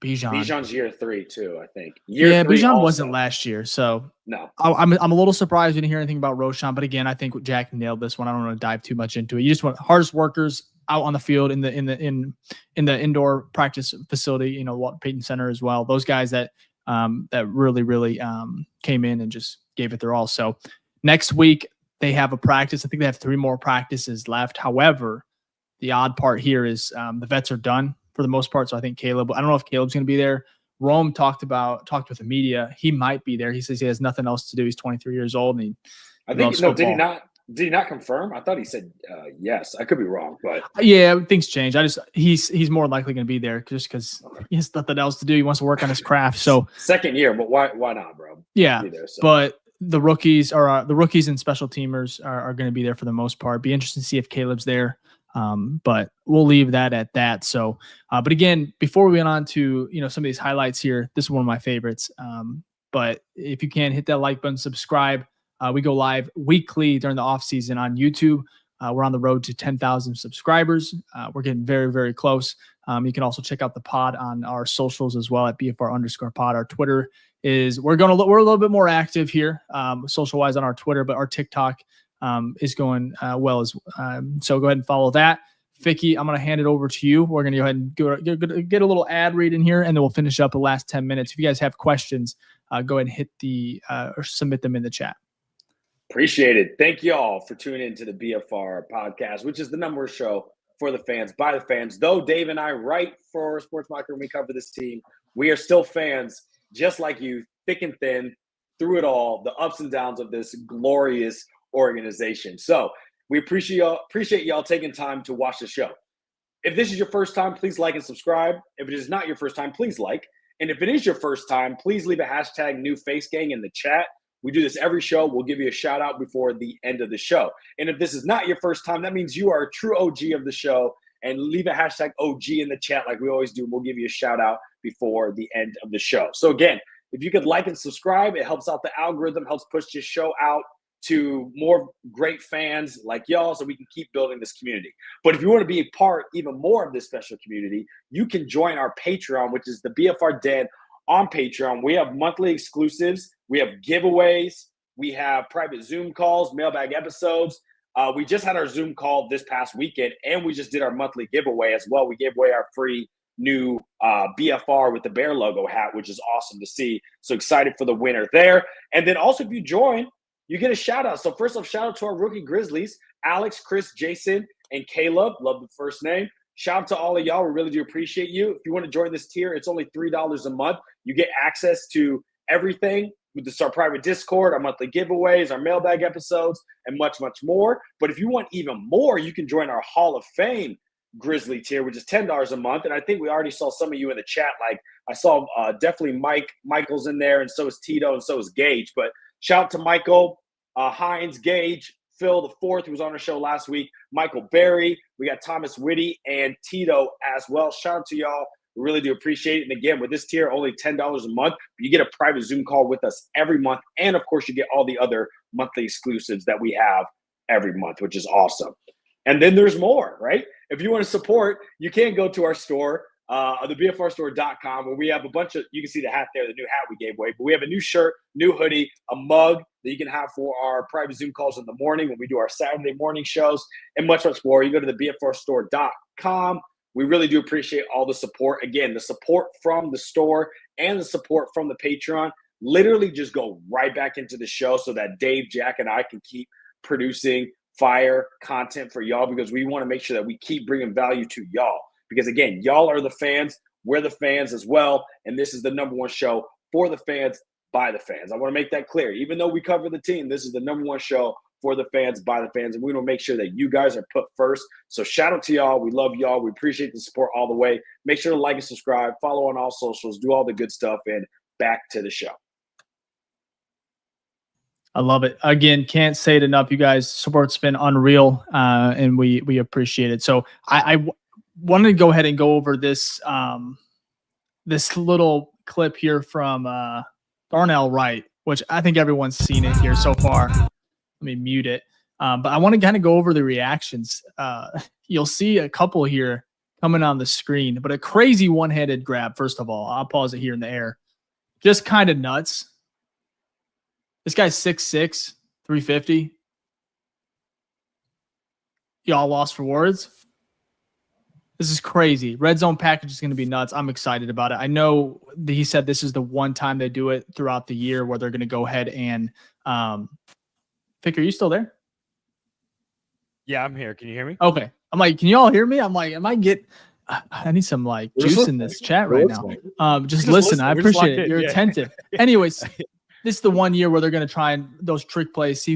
Bijan's year 3 too, I think. Bijan wasn't last year, so no. I'm a little surprised we didn't hear anything about Roshan. But again, I think Jack nailed this one. I don't want to dive too much into it. You just want hardest workers out on the field in the indoor practice facility. Walt Payton Center as well. Those guys that really came in and just gave it their all. So next week they have a practice. I think they have 3 more practices left. However, the odd part here is the vets are done for the most part. So I think I don't know if Caleb's going to be there. Rome talked with the media. He might be there. He says he has nothing else to do. He's 23 years old. And I think, did he not confirm? I thought he said yes. I could be wrong, but yeah, things change. He's more likely going to be there just because he has nothing else to do. He wants to work on his craft. So second year, but why not, bro? Yeah, there, so. But the rookies and special teamers are going to be there for the most part. Be interesting to see if Caleb's there. But we'll leave that at that. So, but again, before we went on to, some of these highlights here, this is one of my favorites. But if you can hit that like button, subscribe. We go live weekly during the off season on YouTube. We're on the road to 10,000 subscribers. We're getting very, very close. You can also check out the pod on our socials as well at BFR_pod. Our Twitter is, we're a little bit more active here, social wise on our Twitter, but our TikTok, is going well as so go ahead and follow that. Ficky, I'm going to hand it over to you. We're going to go ahead and get a little ad read in here, and then we'll finish up the last 10 minutes. If you guys have questions, go ahead and hit or submit them in the chat. Appreciate it. Thank you all for tuning in to the BFR podcast, which is the number one show for the fans, by the fans. Though Dave and I write for Sports Mockery and we cover this team, we are still fans just like you, thick and thin, through it all, the ups and downs of this glorious organization. So we appreciate y'all taking time to watch the show. If this is your first time, please like and subscribe. If it is not your first time, please like. And if it is your first time, please leave a hashtag #NewFaceGang in the chat. We do this every show. We'll give you a shout out before the end of the show. And if this is not your first time, that means you are a true OG of the show. And leave a hashtag OG in the chat like we always do. We'll give you a shout out before the end of the show. So again, if you could like and subscribe, it helps out the algorithm, helps push this show out to more great fans like y'all so we can keep building this community. But if you want to be a part even more of this special community, you can join our Patreon, which is the BFR Den on Patreon. We have monthly exclusives. We have giveaways. We have private Zoom calls, mailbag episodes. We just had our Zoom call this past weekend, and we just did our monthly giveaway as well. We gave away our free new BFR with the bear logo hat, which is awesome to see. So excited for the winner there. And then also if you join, you get a shout out. So first off, shout out to our rookie Grizzlies, Alex, Chris, Jason, and Caleb. Love the first name. Shout out to all of y'all. We really do appreciate you. If you want to join this tier, it's only $3 a month. You get access to everything with our private Discord, our monthly giveaways, our mailbag episodes, and much, much more. But if you want even more, you can join our Hall of Fame Grizzly tier, which is $10 a month. And I think we already saw some of you in the chat. Like I saw definitely Michael's in there, and so is Tito, and so is Gage. But shout out to Michael, Hines, Gage, Phil the fourth, who was on our show last week, Michael Berry. We got Thomas Whitty and Tito as well. Shout out to y'all. We really do appreciate it. And again, with this tier, only $10 a month, you get a private Zoom call with us every month. And of course, you get all the other monthly exclusives that we have every month, which is awesome. And then there's more, right? If you want to support, you can go to our store, thebfrstore.com, where we have a bunch of, you can see the hat there, the new hat we gave away, but we have a new shirt, new hoodie, a mug that you can have for our private Zoom calls in the morning when we do our Saturday morning shows, and much, much more. You go to thebfrstore.com. We really do appreciate all the support. Again, the support from the store and the support from the Patreon literally just go right back into the show so that Dave, Jack, and I can keep producing fire content for y'all, because we want to make sure that we keep bringing value to y'all. Because again, y'all are the fans, we're the fans as well, and this is the number one show for the fans, by the fans. I want to make that clear. Even though we cover the team, this is the number one show for the fans, by the fans, and we want to make sure that you guys are put first. So shout out to y'all. We love y'all. We appreciate the support all the way. Make sure to like and subscribe, follow on all socials, do all the good stuff, and back to the show. I love it. Again, can't say it enough. You guys, support's been unreal, and we appreciate it. So I wanted to go ahead and go over this this little clip here from Darnell Wright, which I think everyone's seen it here so far. Let me mute it. But I want to kind of go over the reactions. You'll see a couple here coming on the screen, but a crazy one-handed grab. First of all, I'll pause it here in the air. Just kind of nuts. This guy's 6'6", 350. Y'all lost for words. This is crazy. Red zone package is going to be nuts. I'm excited about it. I know that he said this is the one time they do it throughout the year where they're going to go ahead and Fick, are you still there? Yeah, I'm here. Can you hear me? Okay. I'm like, can you all hear me? I'm like, I need some like juice in this chat right now. Just listen. I appreciate it. You're attentive. Anyways, this is the one year where they're going to try and those trick plays, see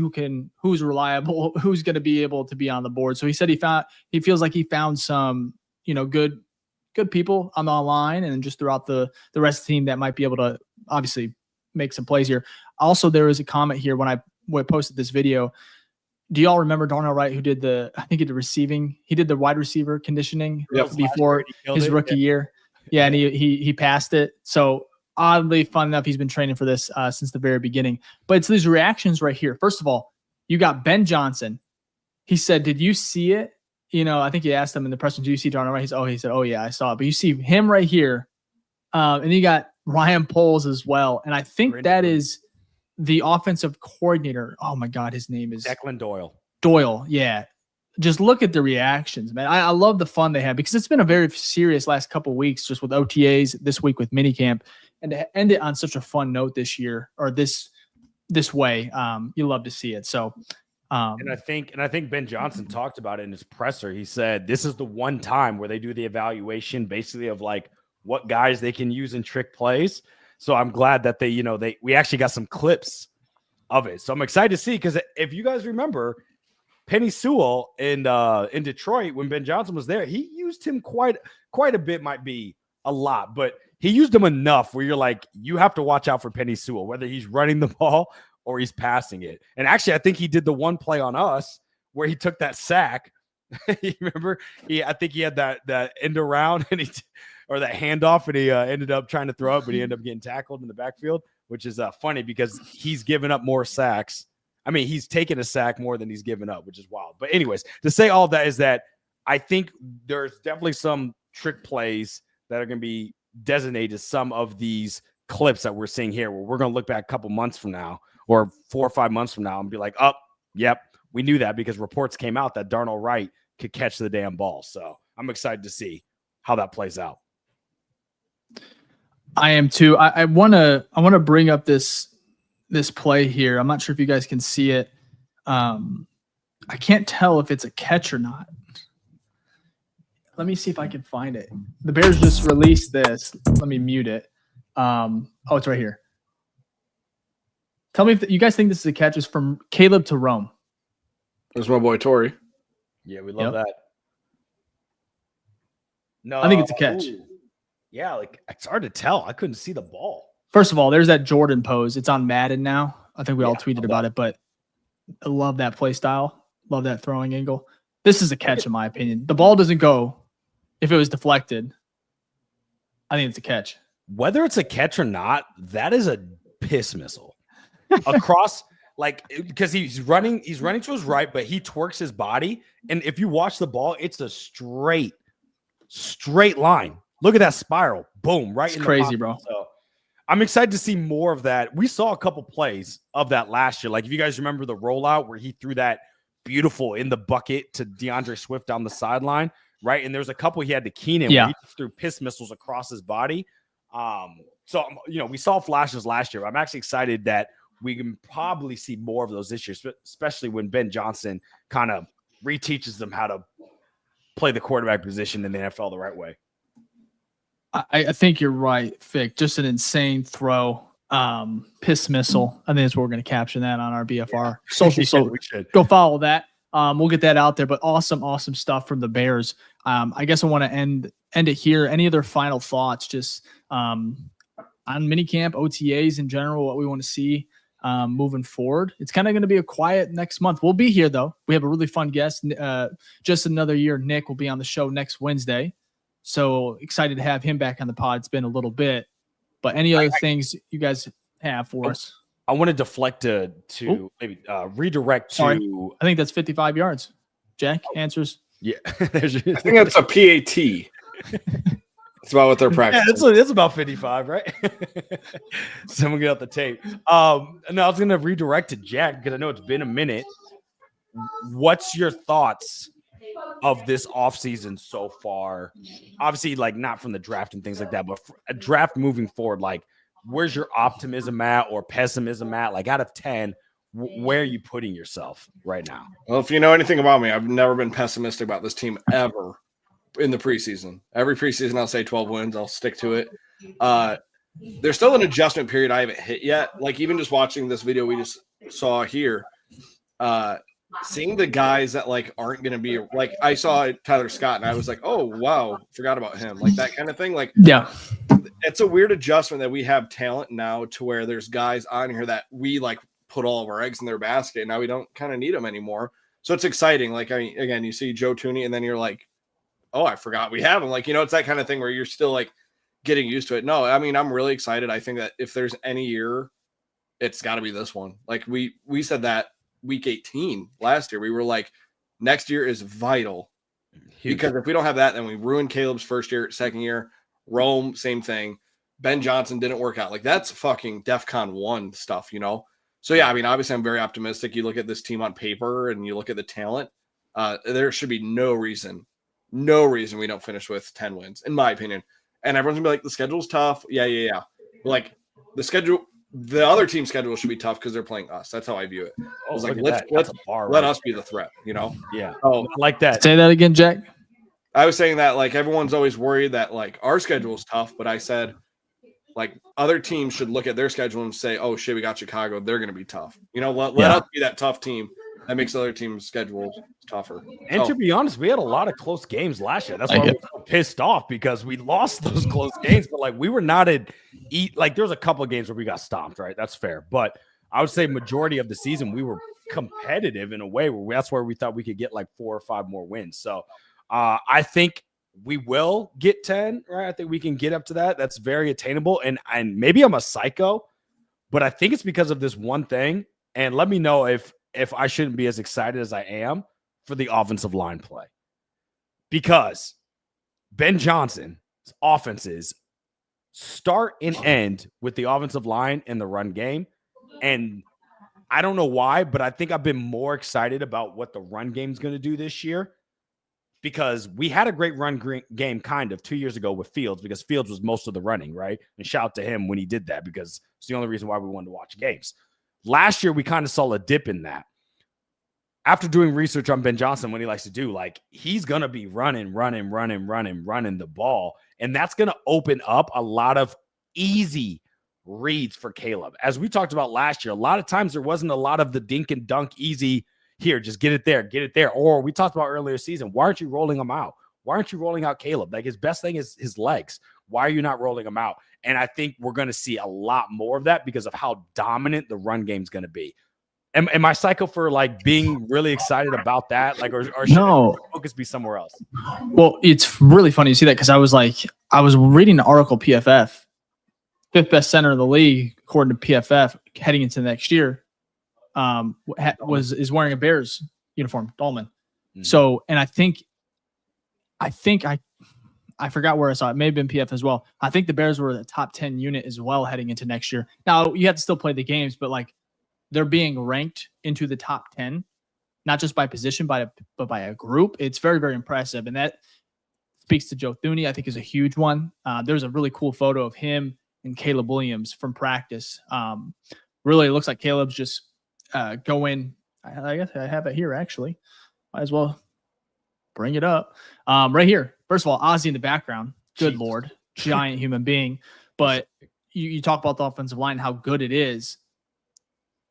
who's reliable, who's going to be able to be on the board. So he said he feels like he found some, good people on the line and just throughout the rest of the team that might be able to obviously make some plays here. Also, there was a comment here when I posted this video. Do y'all remember Darnell Wright, who did the wide receiver conditioning before his rookie year? Yeah, and he passed it. So oddly fun enough, he's been training for this since the very beginning. But it's these reactions right here. First of all, you got Ben Johnson. He said, "Did you see it?" I think you asked him in the press, "Do you see Darnell Wright?" He said, "Oh yeah, I saw it." But you see him right here, and you got Ryan Poles as well. And I think that is the offensive coordinator, oh my God, his name is Declan Doyle. Doyle. Yeah. Just look at the reactions, man. I love the fun they have because it's been a very serious last couple of weeks just with OTAs, this week with minicamp, and to end it on such a fun note this year or this way, you love to see it. So, and I think Ben Johnson talked about it in his presser. He said this is the one time where they do the evaluation basically of like what guys they can use in trick plays. So I'm glad that we actually got some clips of it. So I'm excited to see, because if you guys remember, Penny Sewell in Detroit, when Ben Johnson was there, he used him quite a bit, might be a lot, but he used him enough where you're like, you have to watch out for Penny Sewell, whether he's running the ball or he's passing it. And actually, I think he did the one play on us where he took that sack. You remember? I think he had that end around or that handoff, and he ended up trying to throw it, but he ended up getting tackled in the backfield, which is funny because he's given up more sacks. I mean, he's taken a sack more than he's given up, which is wild. But anyways, to say all that is that I think there's definitely some trick plays that are going to be designated some of these clips that we're seeing here, where we're going to look back a couple months from now or 4 or 5 months from now and be like, oh, yep, we knew that because reports came out that Darnell Wright could catch the damn ball. So I'm excited to see how that plays out. I am too. I want to bring up this play here. I'm not sure if you guys can see it. I can't tell if it's a catch or not. Let me see if I can find it. The Bears just released this. Let me mute it. Oh, it's right here. Tell me if you guys think this is a catch. It's from Caleb to Rome. There's my boy Tori. Yeah, we love that. No, I think it's a catch. Ooh. Yeah, like it's hard to tell. I couldn't see the ball. First of all, there's that Jordan pose. It's on Madden now. I think we all tweeted about it, but I love that play style. Love that throwing angle. This is a catch in my opinion. The ball doesn't go if it was deflected. I think it's a catch. Whether it's a catch or not, that is a piss missile across, like, because he's running to his right, but he twerks his body. And if you watch the ball, it's a straight line. Look at that spiral. Boom. Right. It's crazy, bro. So I'm excited to see more of that. We saw a couple plays of that last year. Like if you guys remember the rollout where he threw that beautiful in the bucket to DeAndre Swift down the sideline. Right. And there's a couple he had to Keenan where he threw piss missiles across his body. So, we saw flashes last year. I'm actually excited that we can probably see more of those this year, especially when Ben Johnson kind of reteaches them how to play the quarterback position in the NFL the right way. I think you're right, Fick. Just an insane throw. Piss missile. I think that's what we're going to caption that on our BFR social. So we should go follow that. We'll get that out there, but awesome stuff from the Bears. I guess I want to end it here. Any other final thoughts just on minicamp, OTAs in general, what we want to see moving forward? It's kind of going to be a quiet next month. We'll be here, though. We have a really fun guest. Just another year, Nick will be on the show next Wednesday. So excited to have him back on the pod. It's been a little bit. But any other things you guys have for us? I want to deflect to maybe redirect to. Sorry. I think that's 55 yards. Jack answers. Yeah. I think that's a PAT. That's about what they're practicing. Yeah, it's about 55, right? Someone get out the tape. No, I was going to redirect to Jack because I know it's been a minute. What's your thoughts of this offseason so far? Obviously, like not from the draft and things like that, but a draft moving forward, like where's your optimism at or pessimism at? Like out of 10, where are you putting yourself right now? Well, if you know anything about me, I've never been pessimistic about this team ever in the preseason. Every preseason, I'll say 12 wins. I'll stick to it. There's still an adjustment period I haven't hit yet. Like even just watching this video we just saw here, seeing the guys that like aren't going to be like, I saw Tyler Scott and I was like, oh, wow, forgot about him. Like that kind of thing. Like, yeah, it's a weird adjustment that we have talent now to where there's guys on here that we like put all of our eggs in their basket. Now we don't kind of need them anymore. So it's exciting. Like, I mean, again, you see Joe Tooney and then you're like, oh, I forgot we have him. Like, it's that kind of thing where you're still like getting used to it. No, I mean, I'm really excited. I think that if there's any year, it's got to be this one. Like we said that week 18 last year, we were like, next year is vital. Huge. Because if we don't have that, then we ruin Caleb's first year, second year. Rome, same thing. Ben Johnson didn't work out. Like that's fucking DEFCON 1 stuff, So yeah, I mean, obviously I'm very optimistic. You look at this team on paper and you look at the talent, there should be no reason we don't finish with 10 wins, in my opinion. And everyone's gonna be like, the schedule's tough. Yeah. But like the other team's schedule should be tough because they're playing us. That's how I view it. Oh, It's like let us be the threat, you know? Yeah. Oh, I like that. Say that again, Jack. I was saying that like everyone's always worried that like our schedule is tough, but I said like other teams should look at their schedule and say, "Oh shit, we got Chicago. They're going to be tough." You know, let us be that tough team that makes other teams' schedules tougher. And to be honest, we had a lot of close games last year. That's why we were so pissed off because we lost those close games. But like we were not like there was a couple of games where we got stomped, right? That's fair. But I would say majority of the season we were competitive in a way where that's where we thought we could get like 4 or 5 more wins. So I think we will get 10, right? I think we can get up to that. That's very attainable. And maybe I'm a psycho, but I think it's because of this one thing. And let me know if I shouldn't be as excited as I am for the offensive line play. Because Ben Johnson's offenses start and end with the offensive line in the run game. And I don't know why, but I think I've been more excited about what the run game is going to do this year. Because we had a great run game kind of 2 years ago with Fields because Fields was most of the running, right? And shout out to him when he did that because it's the only reason why we wanted to watch games. Last year, we kind of saw a dip in that. After doing research on Ben Johnson, what he likes to do, like he's going to be running the ball. And that's going to open up a lot of easy reads for Caleb. As we talked about last year, a lot of times there wasn't a lot of the dink and dunk easy here, just get it there. Or we talked about earlier season, why aren't you rolling him out? Why aren't you rolling out Caleb? Like his best thing is his legs. Why are you not rolling him out? And I think we're going to see a lot more of that because of how dominant the run game is going to be. Am I psycho for like being really excited about that? Like, or should the focus be somewhere else? Well, it's really funny to see that because I was reading an article, PFF, 5th best center in the league, according to PFF, heading into next year. Is wearing a Bears uniform, Dahlman. Mm-hmm. So, and I think I forgot where I saw it. It may have been PF as well. I think the Bears were the top 10 unit as well heading into next year. Now you have to still play the games, but like they're being ranked into the top 10, not just by position, but by a group. It's very, very impressive. And that speaks to Joe Thuney, I think is a huge one. There's a really cool photo of him and Caleb Williams from practice. Really, it looks like Caleb's just going. I guess I have it here actually. Might as well bring it up. Right here. First of all, Ozzy in the background. Good Lord, giant human being. But you talk about the offensive line, how good it is.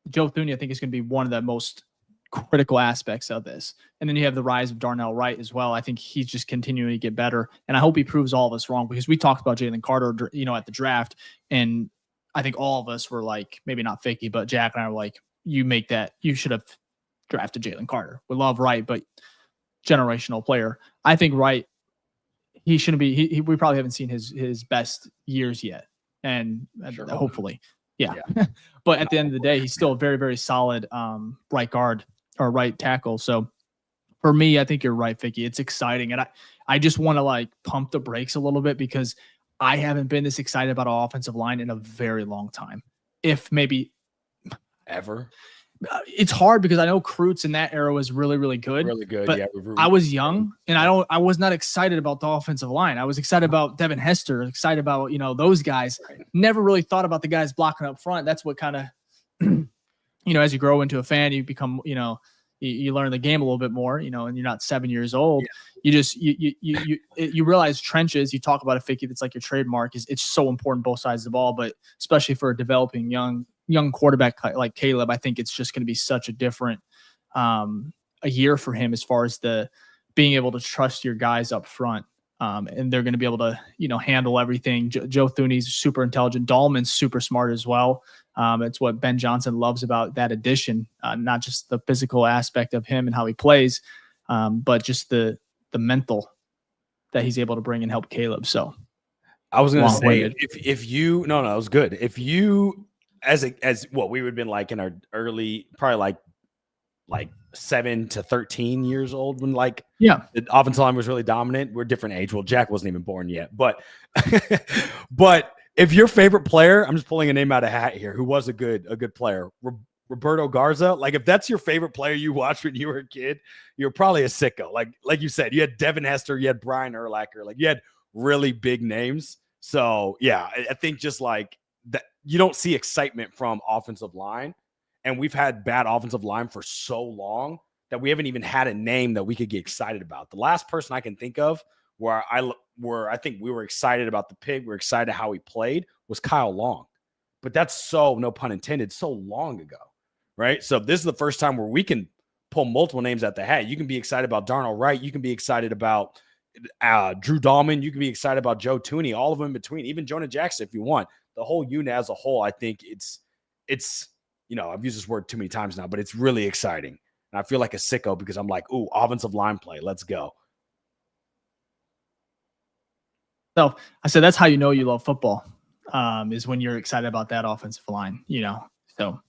Joe Thuney, I think, is going to be one of the most critical aspects of this. And then you have the rise of Darnell Wright as well. I think he's just continuing to get better. And I hope he proves all of us wrong because we talked about Jalen Carter, at the draft. And I think all of us were like, maybe not Ficky, but Jack and I were like, you should have drafted Jalen Carter. We love Wright, but generational player. I think Wright, he shouldn't be, we probably haven't seen his best years yet. And hopefully. Yeah. But at the end of the day, he's still a very, very solid right guard or right tackle. So for me, I think you're right, Ficky. It's exciting. And I just want to like pump the brakes a little bit because I haven't been this excited about an offensive line in a very long time. If maybe ever. It's hard because I know Kreutz in that era was really, really good. Really good. But yeah, I was young and I was not excited about the offensive line. I was excited about Devin Hester, excited about, those guys. Right. Never really thought about the guys blocking up front. That's what kind of, as you grow into a fan, you become, you learn the game a little bit more, and you're not 7 years old. Yeah. You just, you realize trenches, you talk about a Ficky, that's like your trademark it's so important both sides of the ball, but especially for a developing young quarterback like Caleb, I think it's just going to be such a different a year for him as far as the being able to trust your guys up front. And they're going to be able to, handle everything. Joe Thuney's super intelligent. Dahlman's super smart as well. It's what Ben Johnson loves about that addition, not just the physical aspect of him and how he plays, but just the mental that he's able to bring and help Caleb. So I was going to say, if you, no, it was good. If you, as what we would have been like in our early, probably like 7 to 13 years old when the offensive line was really dominant. We're a different age. Well, Jack wasn't even born yet, but if your favorite player, I'm just pulling a name out of a hat here, who was a good player, Roberto Garza. Like if that's your favorite player you watched when you were a kid, you're probably a sicko. Like you said, you had Devin Hester, you had Brian Urlacher, like you had really big names. So yeah, I think just like that, you don't see excitement from offensive line, and we've had bad offensive line for so long that we haven't even had a name that we could get excited about. The last person I can think of where I think we were excited about the pick, we're excited how he played, was Kyle Long. But that's so, no pun intended, so long ago, right? So this is the first time where we can pull multiple names at the hat. You can be excited about Darnell Wright. You can be excited about Drew Dahlman. You can be excited about Joe Tooney, all of them in between, even Jonah Jackson if you want. The whole unit as a whole, I think it's I've used this word too many times now, but it's really exciting. And I feel like a sicko because I'm like, ooh, offensive line play. Let's go. So I said, that's how you know you love football, is when you're excited about that offensive line, So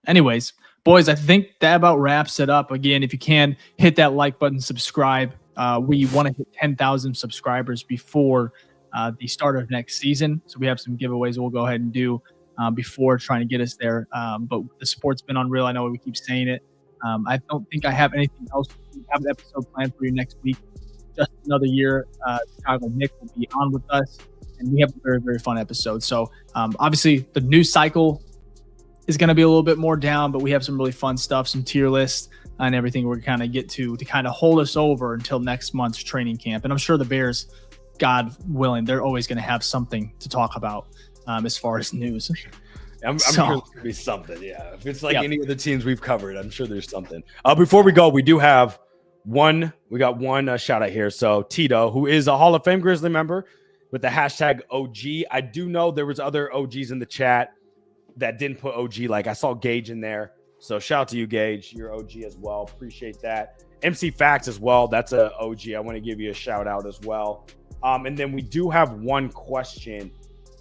anyways, boys, I think that about wraps it up. Again, if you can, hit that like button, subscribe. We want to hit 10,000 subscribers before the start of next season. So we have some giveaways we'll go ahead and do before trying to get us there. But the support's been unreal. I know we keep saying it. I don't think I have anything else. We have an episode planned for you next week. Just another year. Chicago Nick will be on with us, and we have a very, very fun episode. So obviously the news cycle is going to be a little bit more down, but we have some really fun stuff, some tier lists and everything we're kind of get to kind of hold us over until next month's training camp. And I'm sure the Bears, God willing, they're always going to have something to talk about as far as news. I'm sure there's going to be something. Yeah. If it's like any of the teams we've covered, I'm sure there's something. Before we go, we got one shout out here. So Tito, who is a Hall of Fame Grizzly member with the hashtag OG. I do know there was other OGs in the chat that didn't put OG. Like I saw Gage in there. So shout out to you, Gage. You're OG as well. Appreciate that. MC Facts as well. That's a OG. I want to give you a shout out as well. And then we do have one question,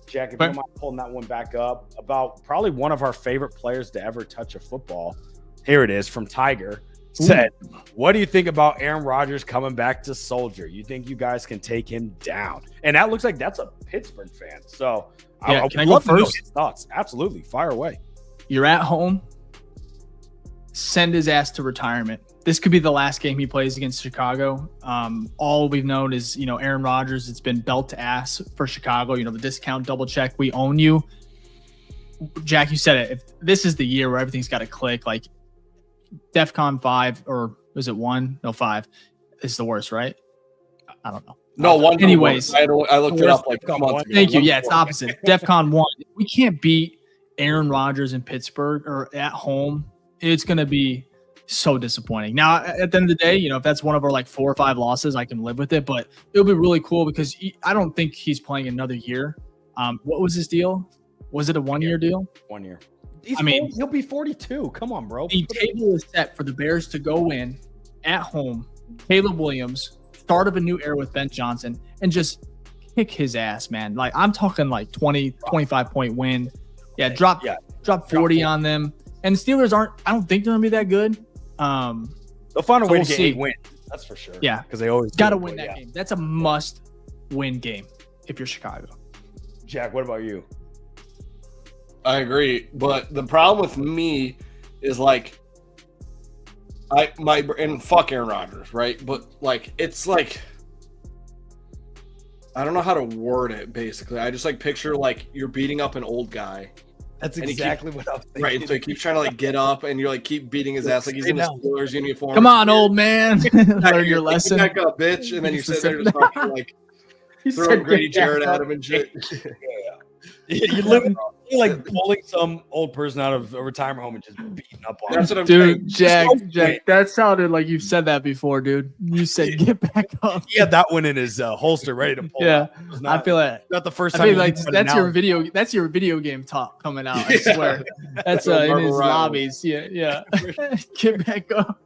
Jack, if you don't mind pulling that one back up, about probably one of our favorite players to ever touch a football. Here it is from Tiger. Said, what do you think about Aaron Rodgers coming back to Soldier? You think you guys can take him down? And that looks like that's a Pittsburgh fan. So I can I go first? His thoughts. Absolutely. Fire away. You're at home. Send his ass to retirement. This could be the last game he plays against Chicago. All we've known is, Aaron Rodgers. It's been belt to ass for Chicago. The discount, double check. We own you. Jack, you said it. If this is the year where everything's got to click, like DEFCON 5 or was it 1? No, 5 is the worst, right? I don't know. No, 1. Anyways, I looked it up like come on. Thank you. Yeah, it's opposite. DEFCON 1. If we can't beat Aaron Rodgers in Pittsburgh or at home, it's going to be so disappointing. Now, at the end of the day, if that's one of our like 4 or 5 losses, I can live with it. But it'll be really cool because I don't think he's playing another year. What was his deal? Was it a 1-year deal? 1 year. He'll be 42. Come on, bro. The table is set for the Bears to go in at home. Caleb Williams, start of a new era with Ben Johnson, and just kick his ass, man. Like I'm talking like 20, 25 point win. Yeah, drop 40 on them. And the Steelers I don't think they're gonna be that good. They'll find a way to get 8 wins. That's for sure. Yeah, because they always got to win that game. That's a must-win game if you're Chicago. Jack, what about you? I agree, but the problem with me is like and fuck Aaron Rodgers, right? But like it's like I don't know how to word it. Basically, I just like picture like you're beating up an old guy. That's exactly what I'm thinking. Right, so he keeps trying to like get up, and you're like keep beating his ass like he's in his Steelers uniform. Come on, old man, learn your lesson. Back up, bitch, and then you sit there just fucking like throwing Grady Jarrett at him and shit. You you're like pulling some old person out of a retirement home and just beating up on That's him. what I'm Dude, saying. Jack, that sounded like you've said that before, dude. You said get back up. He had that one in his holster ready to pull. Yeah, I feel like not the first I time. feel like that's your video game talk coming out. I swear, that's in his lobbies. Yeah. Get back up.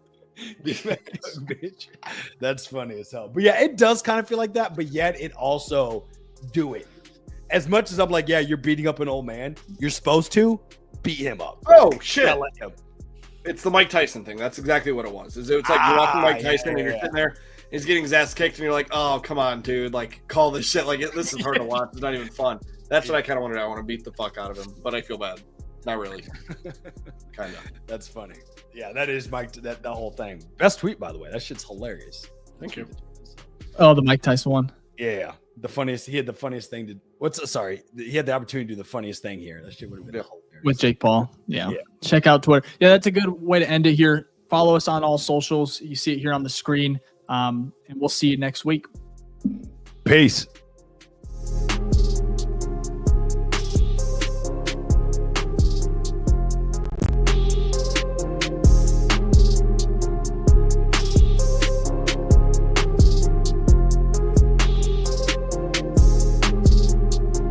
Bitch. That's funny as hell. But yeah, it does kind of feel like that, but yet it also do it. As much as I'm like, yeah, you're beating up an old man, you're supposed to beat him up. Oh shit! It's the Mike Tyson thing. That's exactly what it was. It's like you're watching Mike Tyson and you're sitting there, he's getting his ass kicked, and you're like, oh come on, dude, like call this shit. Like this is hard to watch. It's not even fun. That's what I kind of wanted. I want to beat the fuck out of him, but I feel bad. Not really. Kind of. That's funny. Yeah, that is Mike. That whole thing. Best tweet, by the way. That shit's hilarious. Thank you. Oh, the Mike Tyson one. Yeah, the funniest. He had the funniest thing to. Sorry, he had the opportunity to do the funniest thing here. That shit would have been hilarious. With Jake Paul. Yeah. Check out Twitter. Yeah, that's a good way to end it here. Follow us on all socials. You see it here on the screen. And we'll see you next week. Peace.